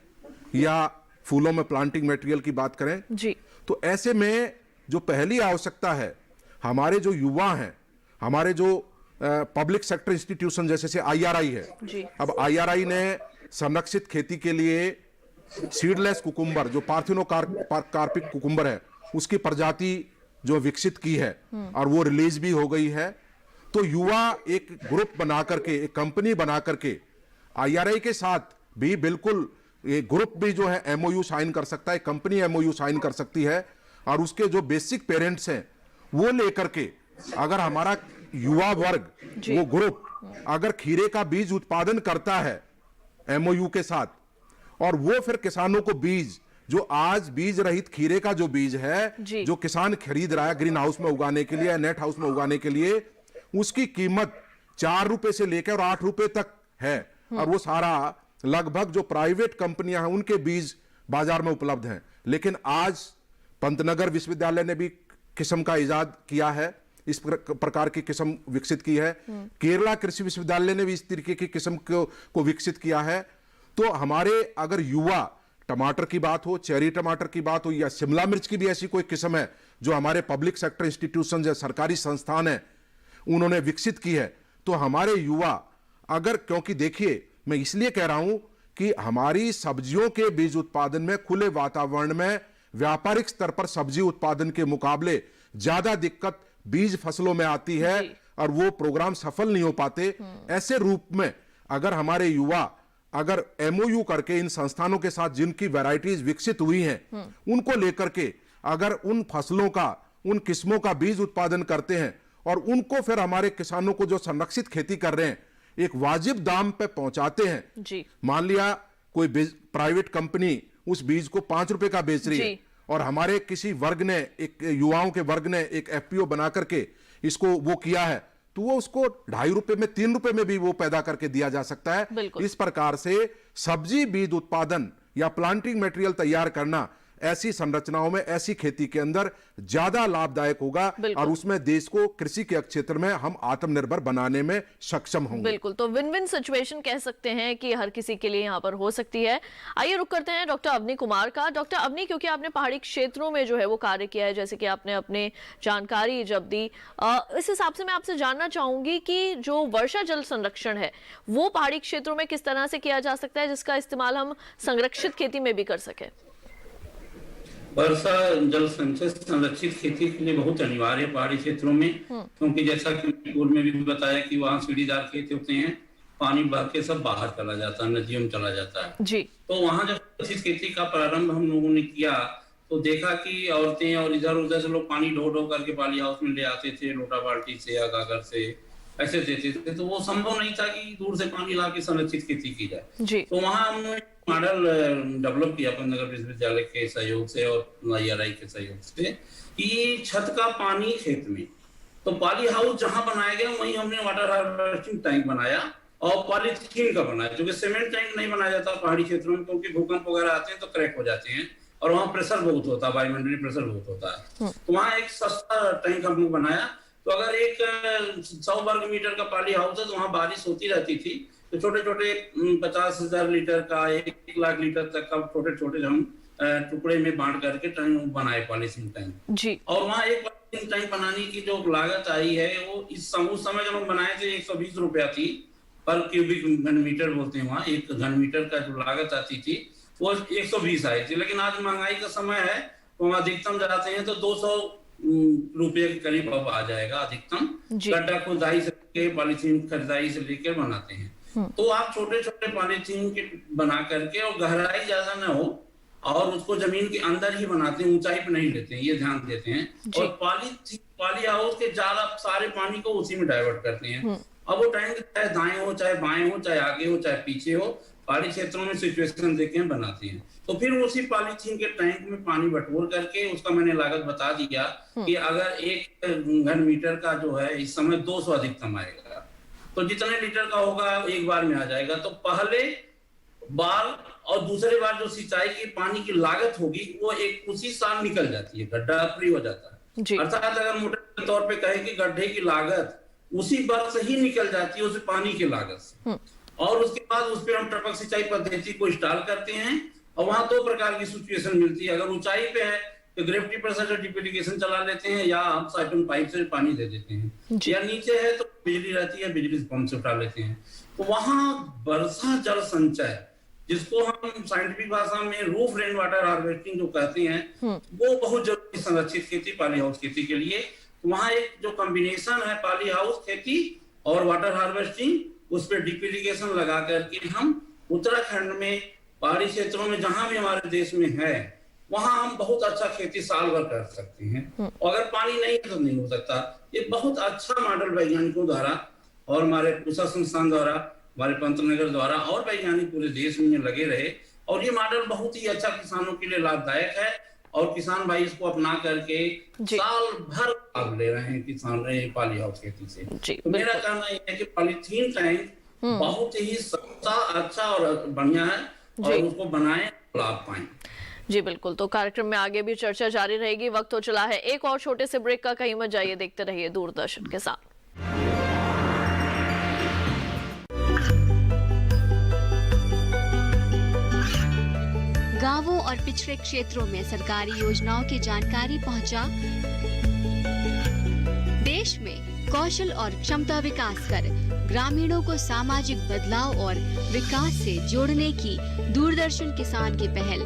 या फूलों में प्लांटिंग मटेरियल की बात करें जी, तो ऐसे में जो पहली आवश्यकता है, हमारे जो युवा हैं, हमारे जो पब्लिक सेक्टर इंस्टीट्यूशन जैसे से IRI है जी। अब IRI ने संरक्षित खेती के लिए सीडलेस कुकुम्बर, जो पार्थिनोकार्पिक कुकुम्बर है, उसकी प्रजाति जो विकसित की है और वो रिलीज भी हो गई है। तो युवा एक ग्रुप बना करके, एक कंपनी बना करके IRI के साथ भी बिल्कुल एक ग्रुप भी जो है MOU साइन कर सकता है, कंपनी MOU साइन कर सकती है और उसके जो बेसिक पेरेंट्स हैं वो लेकर के अगर हमारा युवा वर्ग, वो ग्रुप अगर खीरे का बीज उत्पादन करता है MOU के साथ, और वो फिर किसानों को बीज, जो आज बीज रहित खीरे का जो बीज है जो किसान खरीद रहा है ग्रीन हाउस में उगाने के लिए, नेट हाउस में उगाने के लिए, उसकी कीमत 4 रुपए से लेकर 8 रुपए तक है और वो सारा लगभग जो प्राइवेट कंपनियां हैं उनके बीज बाजार में उपलब्ध हैं। लेकिन आज पंतनगर विश्वविद्यालय ने भी किस्म का इजाद किया है, इस प्रकार की किस्म विकसित की है। केरला कृषि विश्वविद्यालय ने भी इस तरीके की किस्म को विकसित किया है। तो हमारे अगर युवा, टमाटर की बात हो, चेरी टमाटर की बात हो या शिमला मिर्च की भी ऐसी कोई किस्म है जो हमारे पब्लिक सेक्टर इंस्टीट्यूशन या सरकारी संस्थान है उन्होंने विकसित की है, तो हमारे युवा अगर, क्योंकि देखिए मैं इसलिए कह रहा हूं कि हमारी सब्जियों के बीज उत्पादन में खुले वातावरण में व्यापारिक स्तर पर सब्जी उत्पादन के मुकाबले ज्यादा दिक्कत बीज फसलों में आती है और वो प्रोग्राम सफल नहीं हो पाते। ऐसे रूप में अगर हमारे युवा अगर MOU करके इन संस्थानों के साथ जिनकी वैरायटीज विकसित हुई हैं उनको लेकर के अगर उन फसलों का, उन किस्मों का बीज उत्पादन करते हैं और उनको फिर हमारे किसानों को जो संरक्षित खेती कर रहे हैं एक वाजिब दाम पे पहुंचाते हैं जी। मान लिया कोई प्राइवेट कंपनी उस बीज को 5 रुपए का बेच रही है और हमारे किसी वर्ग ने, एक युवाओं के वर्ग ने एक FPO बना करके इसको वो किया है, तो वो उसको 2.5 रुपए में, 3 रुपए में भी वो पैदा करके दिया जा सकता है। इस प्रकार से सब्जी बीज उत्पादन या प्लांटिंग मटेरियल तैयार करना ऐसी संरचनाओं में, ऐसी खेती के अंदर ज्यादा लाभदायक होगा और उसमें देश को कृषि के क्षेत्र में हम आत्मनिर्भर बनाने में सक्षम होंगे। बिल्कुल, तो विन विन सिचुएशन कह सकते हैं कि हर किसी के लिए यहाँ पर हो सकती है। आइए रुक करते हैं डॉक्टर अवनी कुमार का। डॉक्टर अवनी, क्योंकि आपने पहाड़ी क्षेत्रों में जो है वो कार्य किया है, जैसे कि आपने अपने जानकारी जब दी, इस हिसाब से मैं आपसे जानना चाहूंगी कि जो वर्षा जल संरक्षण है वो पहाड़ी क्षेत्रों में किस तरह से किया जा सकता है जिसका इस्तेमाल हम संरक्षित खेती में भी कर सके। वर्षा जल संचय संरक्षित खेती के लिए बहुत अनिवार्य है पहाड़ी क्षेत्रों में, क्योंकि जैसा कि पूर्व में भी बताया कि वहाँ सीढ़ीदार खेत होते हैं, पानी बह के सब बाहर चला जाता है, नदियों में चला जाता है जी। तो वहाँ जब संरक्षित खेती का प्रारंभ हम लोगों ने किया तो देखा कि औरतें और इधर उधर से लोग पानी ढो ढो करके पाली हाउस में ले आते थे, लोटा बाल्टी से या गागर से ऐसे देते थे। तो वो संभव नहीं था कि दूर से पानी ला के संरक्षित खेती की जाए। तो वहाँ हमने मॉडल डेवलप किया पंतनगर विश्वविद्यालय के सहयोग से और IRI के सहयोग से कि छत का पानी खेत में, तो पॉली हाउस जहां बनाया गया वहीं हमने वाटर हार्वेस्टिंग टैंक बनाया और पॉलीथीन का बनाया, क्योंकि सीमेंट टैंक नहीं बनाया जाता पहाड़ी क्षेत्रों में, क्योंकि भूकंप वगैरह आते हैं तो क्रैक हो जाते हैं और वहाँ प्रेशर बहुत होता है, वायुमंडलीय प्रेशर बहुत होता है। तो वहाँ एक सस्ता टैंक हम लोग बनाया। तो अगर एक 100 वर्ग मीटर का पॉली हाउस है तो वहाँ बारिश होती रहती थी, तो छोटे छोटे 50,000 लीटर का, 1 लाख लीटर तक का छोटे छोटे हम टुकड़े में बांट करके टैंक बनाए, पॉलीथीन टैंक जी। और वहाँ एक पॉलीथीन टैंक बनाने की जो लागत आई है वो उस समय जब हम बनाए थे 120 रुपया थी पर क्यूबिक घन मीटर बोलते हैं, वहाँ 1 घन मीटर का जो लागत आती थी वो 120 आई थी। लेकिन आज महंगाई का समय है तो हम अधिकतम जाते हैं तो 200 रुपये के करीब अब आ जाएगा अधिकतम। गड्ढा खुदाई से लेके पॉलीथीन खरीदाई से लेकर बनाते हैं। तो आप छोटे छोटे पॉलीथीन के बना करके और गहराई ज्यादा न हो और उसको जमीन के अंदर ही बनाते हैं, ऊंचाई पे नहीं लेते हैं, ये ध्यान देते हैं। और पॉली हाउस के ज्यादा सारे पानी को उसी में डाइवर्ट करते हैं। अब वो टैंक चाहे दाएं हो, चाहे बाएं हो, चाहे आगे हो, चाहे पीछे हो, पहाड़ी क्षेत्रों में सिचुएशन देख के हम बनाते हैं। तो फिर उसी पॉलीथीन के टैंक में पानी बटोर करके उसका मैंने लागत बता दिया कि अगर 1 घन मीटर का जो है इस समय 200 अधिकतम आएगा, तो जितने लीटर का होगा एक बार में आ जाएगा। तो पहले बार और दूसरे बार जो सिंचाई की पानी की लागत होगी वो एक उसी साल निकल जाती है, गड्ढा फ्री हो जाता है। अर्थात अगर मोटे तौर पे कहें कि गड्ढे की लागत उसी वर्ष ही निकल जाती है उस पानी की लागत से, और उसके बाद उस पर हम टपक सिंचाई पद्धति को इंस्टॉल करते हैं और वहां 2 प्रकार की सिचुएशन मिलती है। अगर ऊंचाई पे है तो ग्रेविटी प्रेशर से ड्रिप इरिगेशन चला लेते हैं या हम साइफन पाइप से पानी दे देते हैं, या नीचे है तो बिजली रहती है, बिजली पंप से उठा लेते हैं। तो वहां वर्षा जल संचय, जिसको हम साइंटिफिक भाषा में रूफ रेन वाटर हार्वेस्टिंग जो कहते हैं, वो बहुत जरूरी संरक्षित खेती, पॉली हाउस खेती के लिए। वहां एक जो कॉम्बिनेशन है पॉली हाउस खेती और वाटर हार्वेस्टिंग, उस पर ड्रिप इरिगेशन लगा करके हम उत्तराखंड में पहाड़ी क्षेत्रों में जहां भी हमारे देश में है वहां हम बहुत अच्छा खेती साल भर कर सकते हैं। और अगर पानी नहीं है तो नहीं हो सकता। ये बहुत अच्छा मॉडल वैज्ञानिकों द्वारा और हमारे पूसा संस्थान द्वारा, हमारे पंतनगर द्वारा और वैज्ञानिक पूरे देश में लगे रहे, और ये मॉडल बहुत ही अच्छा किसानों के लिए लाभदायक है और किसान भाई इसको अपना करके साल भर लाभ ले रहे हैं किसान पॉली हाउस खेती से। तो मेरा कहना यह है कि पॉलीथीन टैंक बहुत ही सस्ता, अच्छा और बढ़िया है, और उसको बनाएं, लाभ पाएं। जी बिल्कुल। तो कार्यक्रम में आगे भी चर्चा जारी रहेगी। वक्त हो चला है एक और छोटे से ब्रेक का, कहीं मत जाइए, देखते रहिए दूरदर्शन के साथ। गांवों और पिछड़े क्षेत्रों में सरकारी योजनाओं की जानकारी पहुंचा। देश में कौशल और क्षमता विकास कर ग्रामीणों को सामाजिक बदलाव और विकास से जोड़ने की दूरदर्शन किसान की पहल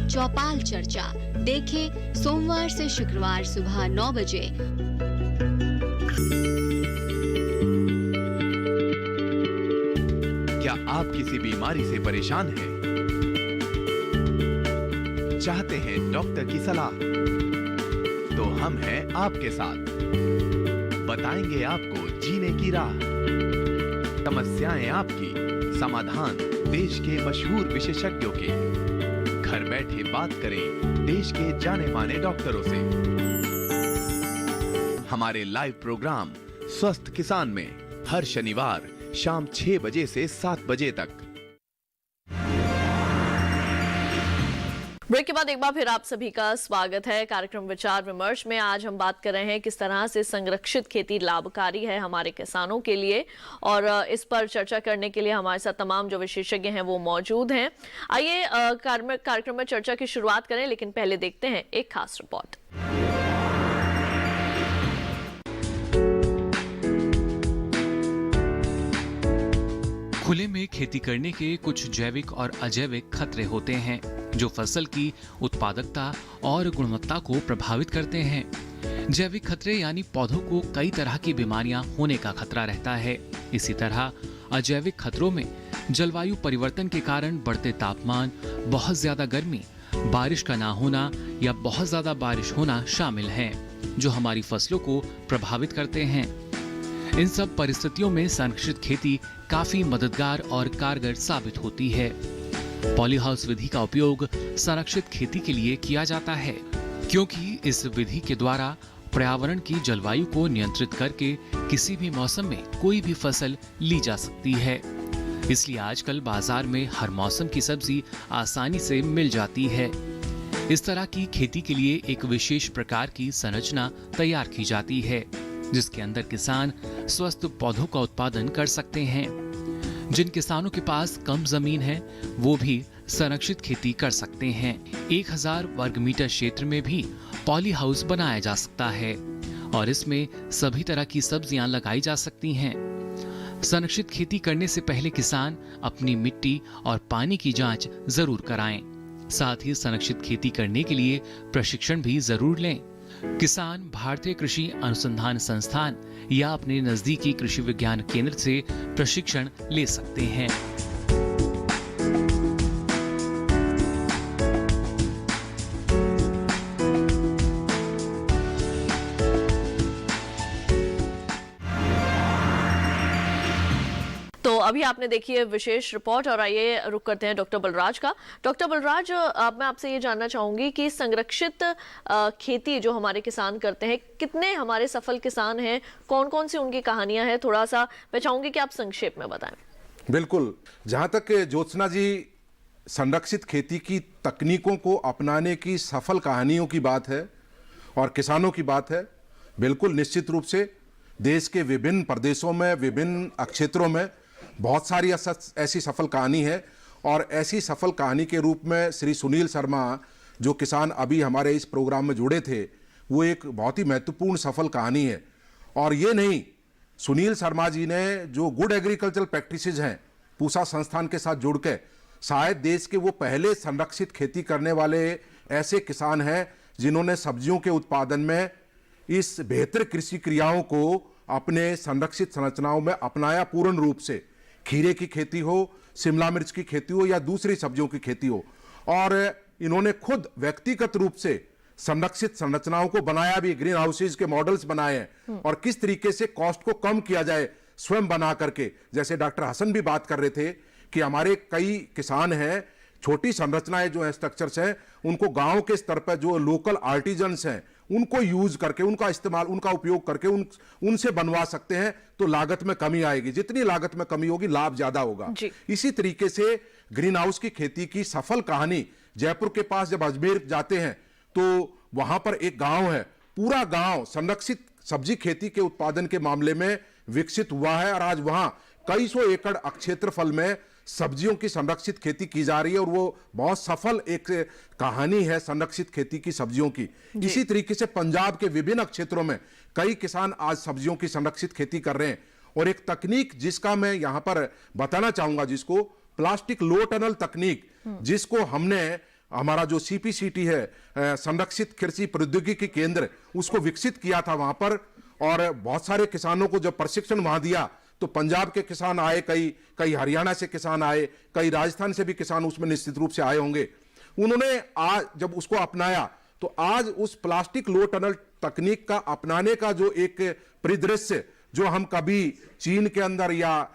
चौपाल चर्चा देखें सोमवार से शुक्रवार सुबह 9 बजे। क्या आप किसी बीमारी से परेशान हैं? चाहते हैं डॉक्टर की सलाह? तो हम हैं आपके साथ, बताएंगे आपको जीने की राह। समस्याएं आपकी, समाधान देश के मशहूर विशेषज्ञों के। घर बैठे बात करें देश के जाने माने डॉक्टरों से। हमारे लाइव प्रोग्राम स्वस्थ किसान में हर शनिवार शाम 6 बजे से 7 बजे तक। ब्रेक के बाद एक बार फिर आप सभी का स्वागत है कार्यक्रम विचार विमर्श में। आज हम बात कर रहे हैं किस तरह से संरक्षित खेती लाभकारी है हमारे किसानों के लिए, और इस पर चर्चा करने के लिए हमारे साथ तमाम जो विशेषज्ञ हैं वो मौजूद हैं। आइए कार्यक्रम में चर्चा की शुरुआत करें, लेकिन पहले देखते हैं एक खास रिपोर्ट। खुले में खेती करने के कुछ जैविक और अजैविक खतरे होते हैं जो फसल की उत्पादकता और गुणवत्ता को प्रभावित करते हैं। जैविक खतरे यानी पौधों को कई तरह की बीमारियां होने का खतरा रहता है। इसी तरह अजैविक खतरों में जलवायु परिवर्तन के कारण बढ़ते तापमान, बहुत ज्यादा गर्मी, बारिश का ना होना या बहुत ज्यादा बारिश होना शामिल हैं, जो हमारी फसलों को प्रभावित करते हैं। इन सब परिस्थितियों में संरक्षित खेती काफी मददगार और कारगर साबित होती है। पॉली हाउस विधि का उपयोग संरक्षित खेती के लिए किया जाता है, क्योंकि इस विधि के द्वारा पर्यावरण की जलवायु को नियंत्रित करके किसी भी मौसम में कोई भी फसल ली जा सकती है। इसलिए आजकल बाजार में हर मौसम की सब्जी आसानी से मिल जाती है। इस तरह की खेती के लिए एक विशेष प्रकार की संरचना तैयार की जाती है, जिसके अंदर किसान स्वस्थ पौधों का उत्पादन कर सकते हैं। जिन किसानों के पास कम जमीन है वो भी संरक्षित खेती कर सकते हैं। 1000 वर्ग मीटर क्षेत्र में भी पॉली हाउस बनाया जा सकता है और इसमें सभी तरह की सब्जियां लगाई जा सकती हैं। संरक्षित खेती करने से पहले किसान अपनी मिट्टी और पानी की जांच जरूर कराएं। साथ ही संरक्षित खेती करने के लिए प्रशिक्षण भी जरूर लें। किसान भारतीय कृषि अनुसंधान संस्थान या अपने नजदीकी कृषि विज्ञान केंद्र से प्रशिक्षण ले सकते हैं। तो अभी आपने देखी है विशेष रिपोर्ट और आइए रुक करते हैं डॉक्टर बलराज का। डॉक्टर बलराज, अब मैं आपसे ये जानना चाहूंगी कि संरक्षित खेती जो हमारे किसान करते हैं, कितने हमारे सफल किसान हैं, कौन कौन सी उनकी कहानियां हैं, थोड़ा सा मैं चाहूंगी कि आप संक्षेप में बताएं। बिल्कुल, जहां तक ज्योत्सना जी संरक्षित खेती की तकनीकों को अपनाने की सफल कहानियों की बात है और किसानों की बात है, बिल्कुल निश्चित रूप से देश के विभिन्न प्रदेशों में, विभिन्न क्षेत्रों में बहुत सारी ऐसी सफल कहानी है। और ऐसी सफल कहानी के रूप में श्री सुनील शर्मा, जो किसान अभी हमारे इस प्रोग्राम में जुड़े थे, वो एक बहुत ही महत्वपूर्ण सफल कहानी है। और ये नहीं, सुनील शर्मा जी ने जो गुड एग्रीकल्चरल प्रैक्टिसेज हैं पूसा संस्थान के साथ जुड़ के, शायद देश के वो पहले संरक्षित खेती करने वाले ऐसे किसान हैं जिन्होंने सब्जियों के उत्पादन में इस बेहतर कृषि क्रियाओं को अपने संरक्षित संरचनाओं में अपनाया पूर्ण रूप से। खीरे की खेती हो, शिमला मिर्च की खेती हो या दूसरी सब्जियों की खेती हो, और इन्होंने खुद व्यक्तिगत रूप से संरक्षित संरचनाओं को बनाया भी, ग्रीन हाउसेज के मॉडल्स बनाए हैं और किस तरीके से कॉस्ट को कम किया जाए स्वयं बना करके। जैसे डॉक्टर हसन भी बात कर रहे थे कि हमारे कई किसान हैं, छोटी संरचनाएं जो है, स्ट्रक्चर्स हैं, उनको गांव के स्तर पर जो लोकल आर्टिजन्स हैं उनको यूज करके, उनका इस्तेमाल, उनका उपयोग करके उनसे बनवा सकते हैं, तो लागत में कमी आएगी। जितनी लागत में कमी होगी, लाभ ज्यादा होगा। इसी तरीके से ग्रीन हाउस की खेती की सफल कहानी, जयपुर के पास जब अजमेर जाते हैं तो वहां पर एक गांव है, पूरा गांव संरक्षित सब्जी खेती के उत्पादन के मामले में विकसित हुआ है और आज वहां कई सौ एकड़ क्षेत्रफल में सब्जियों की संरक्षित खेती की जा रही है और वो बहुत सफल एक कहानी है संरक्षित खेती की सब्जियों की। इसी तरीके से पंजाब के विभिन्न क्षेत्रों में कई किसान आज सब्जियों की संरक्षित खेती कर रहे हैं। और एक तकनीक जिसका मैं यहां पर बताना चाहूंगा, जिसको प्लास्टिक लो टनल तकनीक, जिसको हमने, हमारा जो CPCT है, संरक्षित कृषि प्रौद्योगिकी केंद्र, उसको विकसित किया था वहां पर। और बहुत सारे किसानों को जब प्रशिक्षण वहां दिया तो पंजाब के किसान आए, कई हरियाणा से किसान आए, कई राजस्थान से भी किसान उसमें निश्चित रूप से आए होंगे। उन्होंने आज जब उसको अपनाया तो आज उस प्लास्टिक लो टनल तकनीक का अपनाने का जो एक परिदृश्य, जो हम कभी चीन के अंदर या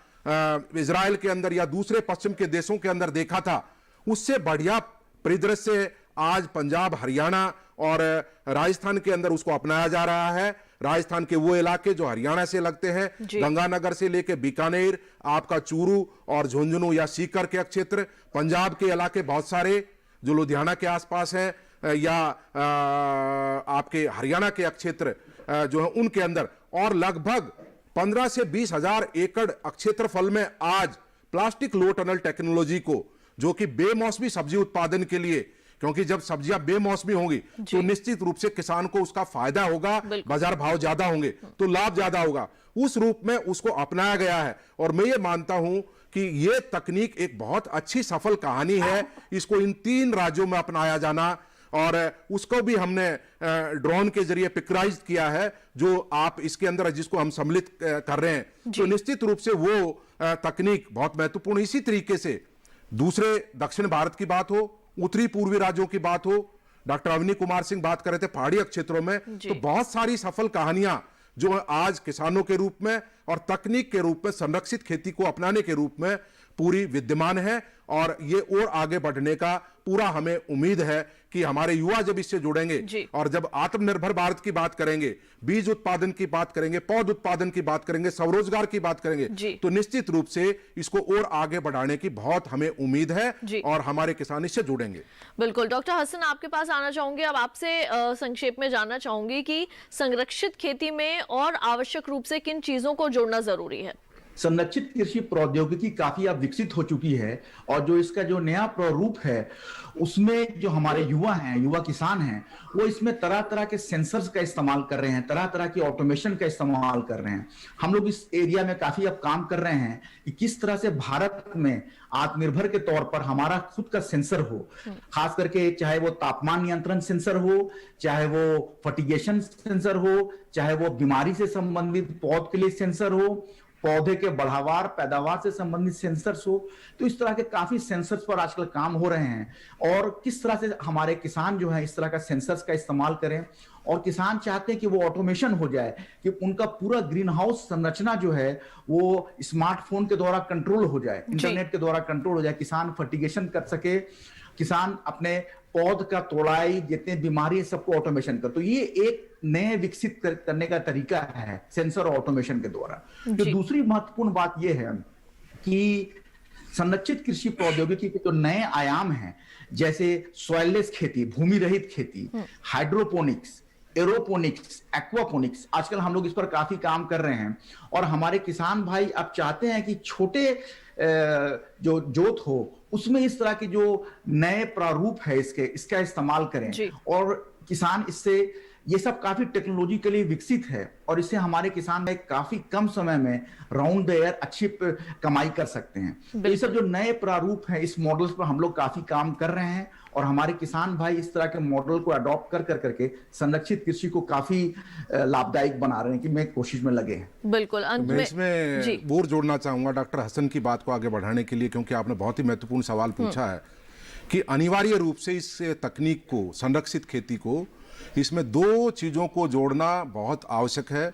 इजराइल के अंदर या दूसरे पश्चिम के देशों के अंदर देखा था, उससे बढ़िया परिदृश्य आज पंजाब, हरियाणा और राजस्थान के अंदर उसको अपनाया जा रहा है। राजस्थान के वो इलाके जो हरियाणा से लगते हैं, गंगानगर से लेके बीकानेर, आपका चूरू और झुंझुनू या सीकर के क्षेत्र, पंजाब के इलाके बहुत सारे जो लुधियाना के आसपास हैं, या आपके हरियाणा के क्षेत्र जो है उनके अंदर, और लगभग 15 से 20 हजार एकड़ क्षेत्रफल में आज प्लास्टिक लो टनल टेक्नोलॉजी को, जो कि बेमौसमी सब्जी उत्पादन के लिए, क्योंकि जब सब्जियां बेमौसमी होंगी तो निश्चित रूप से किसान को उसका फायदा होगा, बाजार भाव ज्यादा होंगे तो लाभ ज्यादा होगा, उस रूप में उसको अपनाया गया है। और मैं ये मानता हूं कि ये तकनीक एक बहुत अच्छी सफल कहानी है। इसको इन 3 राज्यों में अपनाया जाना, और उसको भी हमने ड्रोन के जरिए पिक्चराइज किया है, जो आप इसके अंदर जिसको हम सम्मिलित कर रहे हैं, तो निश्चित रूप से वो तकनीक बहुत महत्वपूर्ण। इसी तरीके से दूसरे दक्षिण भारत की बात हो, उत्तरी पूर्वी राज्यों की बात हो, डॉक्टर अवनी कुमार सिंह बात कर रहे थे पहाड़ी क्षेत्रों में, तो बहुत सारी सफल कहानियां जो आज किसानों के रूप में और तकनीक के रूप में संरक्षित खेती को अपनाने के रूप में पूरी विद्यमान है। और ये और आगे बढ़ने का पूरा हमें उम्मीद है कि हमारे युवा जब इससे जुड़ेंगे और जब आत्मनिर्भर भारत की बात करेंगे, बीज उत्पादन की बात करेंगे, पौध उत्पादन की बात करेंगे, स्वरोजगार की बात करेंगे, तो निश्चित रूप से इसको और आगे बढ़ाने की बहुत हमें उम्मीद है और हमारे किसान इससे जुड़ेंगे। बिल्कुल। डॉक्टर हसन, आपके पास आना चाहूंगी। अब आपसे संक्षेप में जानना चाहूंगी कि संरक्षित खेती में और आवश्यक रूप से किन चीजों को जोड़ना जरूरी है। संरक्षित कृषि प्रौद्योगिकी काफी अब विकसित हो चुकी है और जो इसका जो नया प्रारूप है उसमें जो हमारे युवा किसान हैं वो इसमें तरह तरह के सेंसर्स का इस्तेमाल कर रहे हैं, तरह तरह की ऑटोमेशन का इस्तेमाल कर रहे हैं। हम लोग इस एरिया में काफी अब काम कर रहे हैं कि किस तरह से भारत में आत्मनिर्भर के तौर पर हमारा खुद का सेंसर हो, खास करके चाहे वो तापमान नियंत्रण सेंसर हो, चाहे वो फर्टिगेशन सेंसर हो, चाहे वो बीमारी से संबंधित पौध के लिए सेंसर हो, पौधे के बढ़ावार पैदावार से संबंधित सेंसर्स हो। तो इस तरह के काफी सेंसर्स पर आजकल काम हो रहे हैं और किस तरह से हमारे किसान जो है इस तरह का सेंसर्स का इस्तेमाल करें। और किसान चाहते हैं कि वो ऑटोमेशन हो जाए, कि उनका पूरा ग्रीन हाउस संरचना जो है वो स्मार्टफोन के द्वारा कंट्रोल हो जाए, इंटरनेट के द्वारा कंट्रोल हो जाए, किसान फर्टिगेशन कर सके, किसान अपने पौध का तोड़ाई, जितने बीमारी है सबको ऑटोमेशन कर। तो ये एक नए विकसित करने का तरीका है सेंसर ऑटोमेशन के द्वारा। जो दूसरी महत्वपूर्ण बात यह है कि संरक्षित कृषि प्रौद्योगिकी के जो नए आयाम हैं, जैसे सॉइललेस खेती, भूमि रहित खेती, हाइड्रोपोनिक्स, एरोपोनिक्स, एक्वापोनिक्स, आजकल हम लोग इस पर काफी काम कर रहे हैं। और हमारे किसान भाई अब चाहते हैं कि छोटे जो जोत हो उसमें इस तरह के जो नए प्रारूप है इसका इस्तेमाल करें। और किसान इससे ये सब काफी टेक्नोलॉजिकली विकसित है और इससे हमारे किसान भाई काफी कम समय में राउंड द एयर अच्छी कमाई कर सकते हैं। तो ये सब जो नए प्रारूप हैं इस मॉडल्स पर हम लोग काफी काम कर रहे हैं और हमारे किसान भाई इस तरह के मॉडल को अडॉप्ट कर करके संरक्षित कृषि को काफी लाभदायक बना रहे हैं कि मैं कोशिश में लगे हैं। बिल्कुल। अंत में इसमें बोर जोड़ना चाहूंगा डॉक्टर हसन की बात को आगे बढ़ाने के लिए, क्योंकि आपने बहुत ही महत्वपूर्ण सवाल पूछा है कि अनिवार्य रूप से इस तकनीक को, संरक्षित खेती को, इसमें दो चीजों को जोड़ना बहुत आवश्यक है।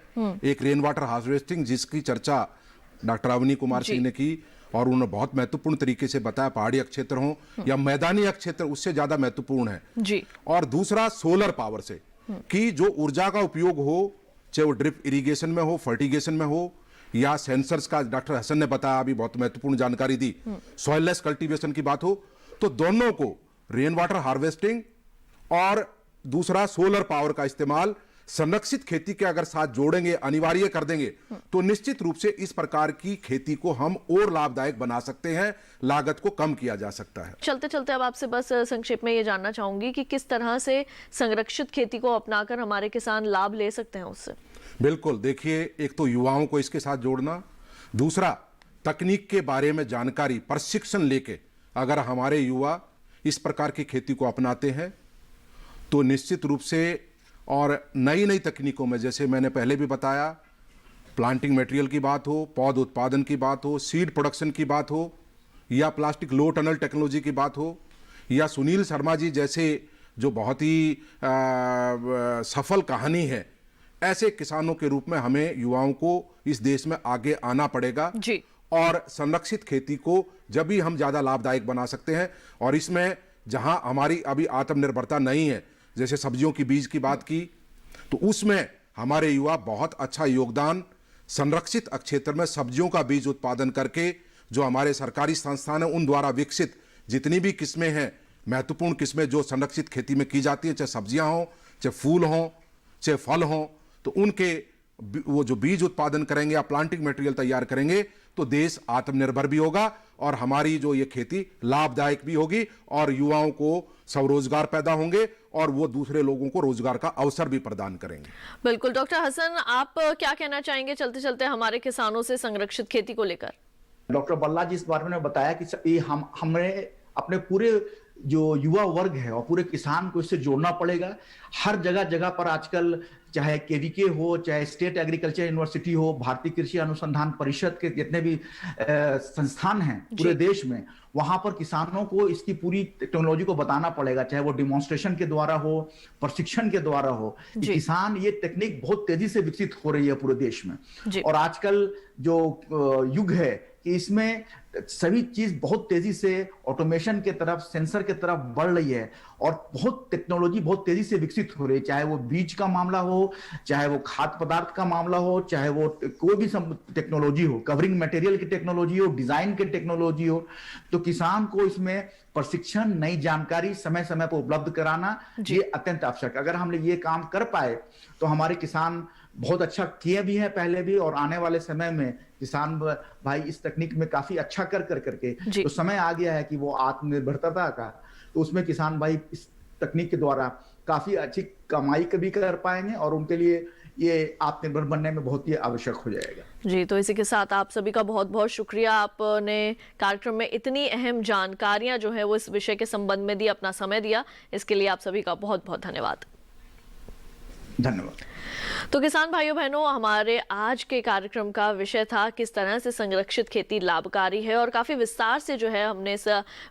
एक रेन वाटर हार्वेस्टिंग, जिसकी चर्चा डॉक्टर अवनी कुमार सिंह ने की और उन्होंने बहुत महत्वपूर्ण तरीके से बताया, पहाड़ी क्षेत्र हो या मैदानी क्षेत्र उससे ज्यादा महत्वपूर्ण है जी। और दूसरा सोलर पावर से कि जो ऊर्जा का उपयोग हो, चाहे वो ड्रिप इरिगेशन में हो, फर्टिगेशन में हो या सेंसर्स का डॉक्टर हसन ने बताया, अभी बहुत महत्वपूर्ण जानकारी दी, सॉइललेस कल्टीवेशन की बात हो, तो दोनों को रेन वाटर हार्वेस्टिंग और दूसरा सोलर पावर का इस्तेमाल संरक्षित खेती के अगर साथ जोड़ेंगे, अनिवार्य कर देंगे, तो निश्चित रूप से इस प्रकार की खेती को हम और लाभदायक बना सकते हैं, लागत को कम किया जा सकता है। चलते चलते अब आपसे बस संक्षेप में ये जानना चाहूंगी कि किस तरह से संरक्षित खेती को अपनाकर हमारे किसान लाभ ले सकते हैं उससे। बिल्कुल, देखिए, एक तो युवाओं को इसके साथ जोड़ना, दूसरा तकनीक के बारे में जानकारी, प्रशिक्षण लेके अगर हमारे युवा इस प्रकार की खेती को अपनाते हैं तो निश्चित रूप से, और नई नई तकनीकों में, जैसे मैंने पहले भी बताया, प्लांटिंग मटेरियल की बात हो, पौध उत्पादन की बात हो, सीड प्रोडक्शन की बात हो या प्लास्टिक लो टनल टेक्नोलॉजी की बात हो या सुनील शर्मा जी जैसे जो बहुत ही सफल कहानी है, ऐसे किसानों के रूप में हमें युवाओं को इस देश में आगे आना पड़ेगा जी। और संरक्षित खेती को जब भी हम ज़्यादा लाभदायक बना सकते हैं, और इसमें जहां हमारी अभी आत्मनिर्भरता नहीं है, जैसे सब्जियों की बीज की बात की, तो उसमें हमारे युवा बहुत अच्छा योगदान संरक्षित क्षेत्र में सब्जियों का बीज उत्पादन करके, जो हमारे सरकारी संस्थान हैं उन द्वारा विकसित जितनी भी किस्में हैं, महत्वपूर्ण किस्में जो संरक्षित खेती में की जाती हैं, चाहे सब्जियां हों, चाहे फूल हों, चाहे फल हों, तो उनके वो जो बीज उत्पादन करेंगे या प्लांटिंग मटेरियल तैयार करेंगे तो देश आत्मनिर्भर भी होगा और हमारी जो ये खेती लाभदायक भी होगी और युवाओं को स्वरोजगार पैदा होंगे और वो दूसरे लोगों को रोजगार का अवसर भी प्रदान करेंगे। बिल्कुल। डॉक्टर हसन, आप क्या कहना चाहेंगे चलते चलते हमारे किसानों से संरक्षित खेती को लेकर? डॉक्टर बल्ला जी इस बारे में बताया कि हमें अपने पूरे जो युवा वर्ग है और पूरे किसान को इससे जोड़ना पड़ेगा। हर जगह जगह पर आजकल चाहे केवीके हो, चाहे स्टेट एग्रीकल्चर यूनिवर्सिटी हो, भारतीय कृषि अनुसंधान परिषद के जितने भी संस्थान हैं पूरे देश में, वहां पर किसानों को इसकी पूरी टेक्नोलॉजी को बताना पड़ेगा, चाहे वो डिमॉन्स्ट्रेशन के द्वारा हो, प्रशिक्षण के द्वारा हो। किसान ये टेक्निक बहुत तेजी से विकसित हो रही है पूरे देश में, और आजकल जो युग है कि इसमें सभी चीज बहुत तेजी से ऑटोमेशन के तरफ, सेंसर के तरफ बढ़ रही है और बहुत टेक्नोलॉजी बहुत तेजी से विकसित हो रही है, चाहे वो बीज का मामला हो, चाहे वो खाद्य पदार्थ का मामला हो, चाहे वो कोई भी टेक्नोलॉजी हो, कवरिंग मटेरियल की टेक्नोलॉजी हो, डिजाइन की टेक्नोलॉजी हो। तो किसान को इसमें प्रशिक्षण, नई जानकारी समय समय पर उपलब्ध कराना ये अत्यंत आवश्यक। अगर हम ये काम कर पाए तो हमारे किसान बहुत अच्छा किए भी हैं पहले भी, और आने वाले समय में किसान भाई इस तकनीक में काफी अच्छा करके तो समय आ गया है कि वो आत्मनिर्भरता का, तो उसमें किसान भाई इस तकनीक के द्वारा काफी अच्छी कमाई भी कर पाएंगे और उनके लिए ये आत्मनिर्भर बनने में बहुत ही आवश्यक हो जाएगा। जी, तो इसी के साथ आप सभी का बहुत बहुत शुक्रिया। आपने कार्यक्रम में इतनी अहम जानकारियां जो है वो इस विषय के संबंध में दी, अपना समय दिया, इसके लिए आप सभी का बहुत बहुत धन्यवाद। धन्यवाद। तो किसान भाइयों बहनों, हमारे आज के कार्यक्रम का विषय था किस तरह से संरक्षित खेती लाभकारी है, और काफ़ी विस्तार से जो है हमने इस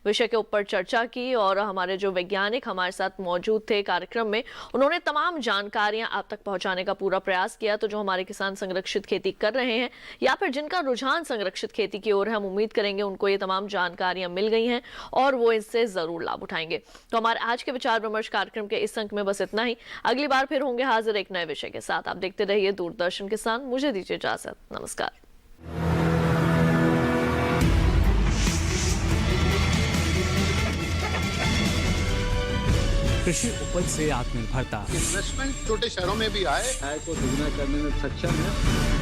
विषय के ऊपर चर्चा की। और हमारे जो वैज्ञानिक हमारे साथ मौजूद थे कार्यक्रम में, उन्होंने तमाम जानकारियां आप तक पहुंचाने का पूरा प्रयास किया। तो जो हमारे किसान संरक्षित खेती कर रहे हैं या फिर जिनका रुझान संरक्षित खेती की ओर है, हम उम्मीद करेंगे उनको ये तमाम जानकारियां मिल गई हैं और वो इससे ज़रूर लाभ उठाएंगे। तो हमारे आज के विचार विमर्श कार्यक्रम के इस अंक में बस इतना ही। अगली बार फिर होंगे हाजिर एक नए विषय के साथ। आप देखते रहिए दूरदर्शन किसान। मुझे दीजिए इजाजत, नमस्कार। कृषि उपज से आत्मनिर्भरता। इन्वेस्टमेंट छोटे शहरों में भी आए, आय को दुगना करने में सक्षम है।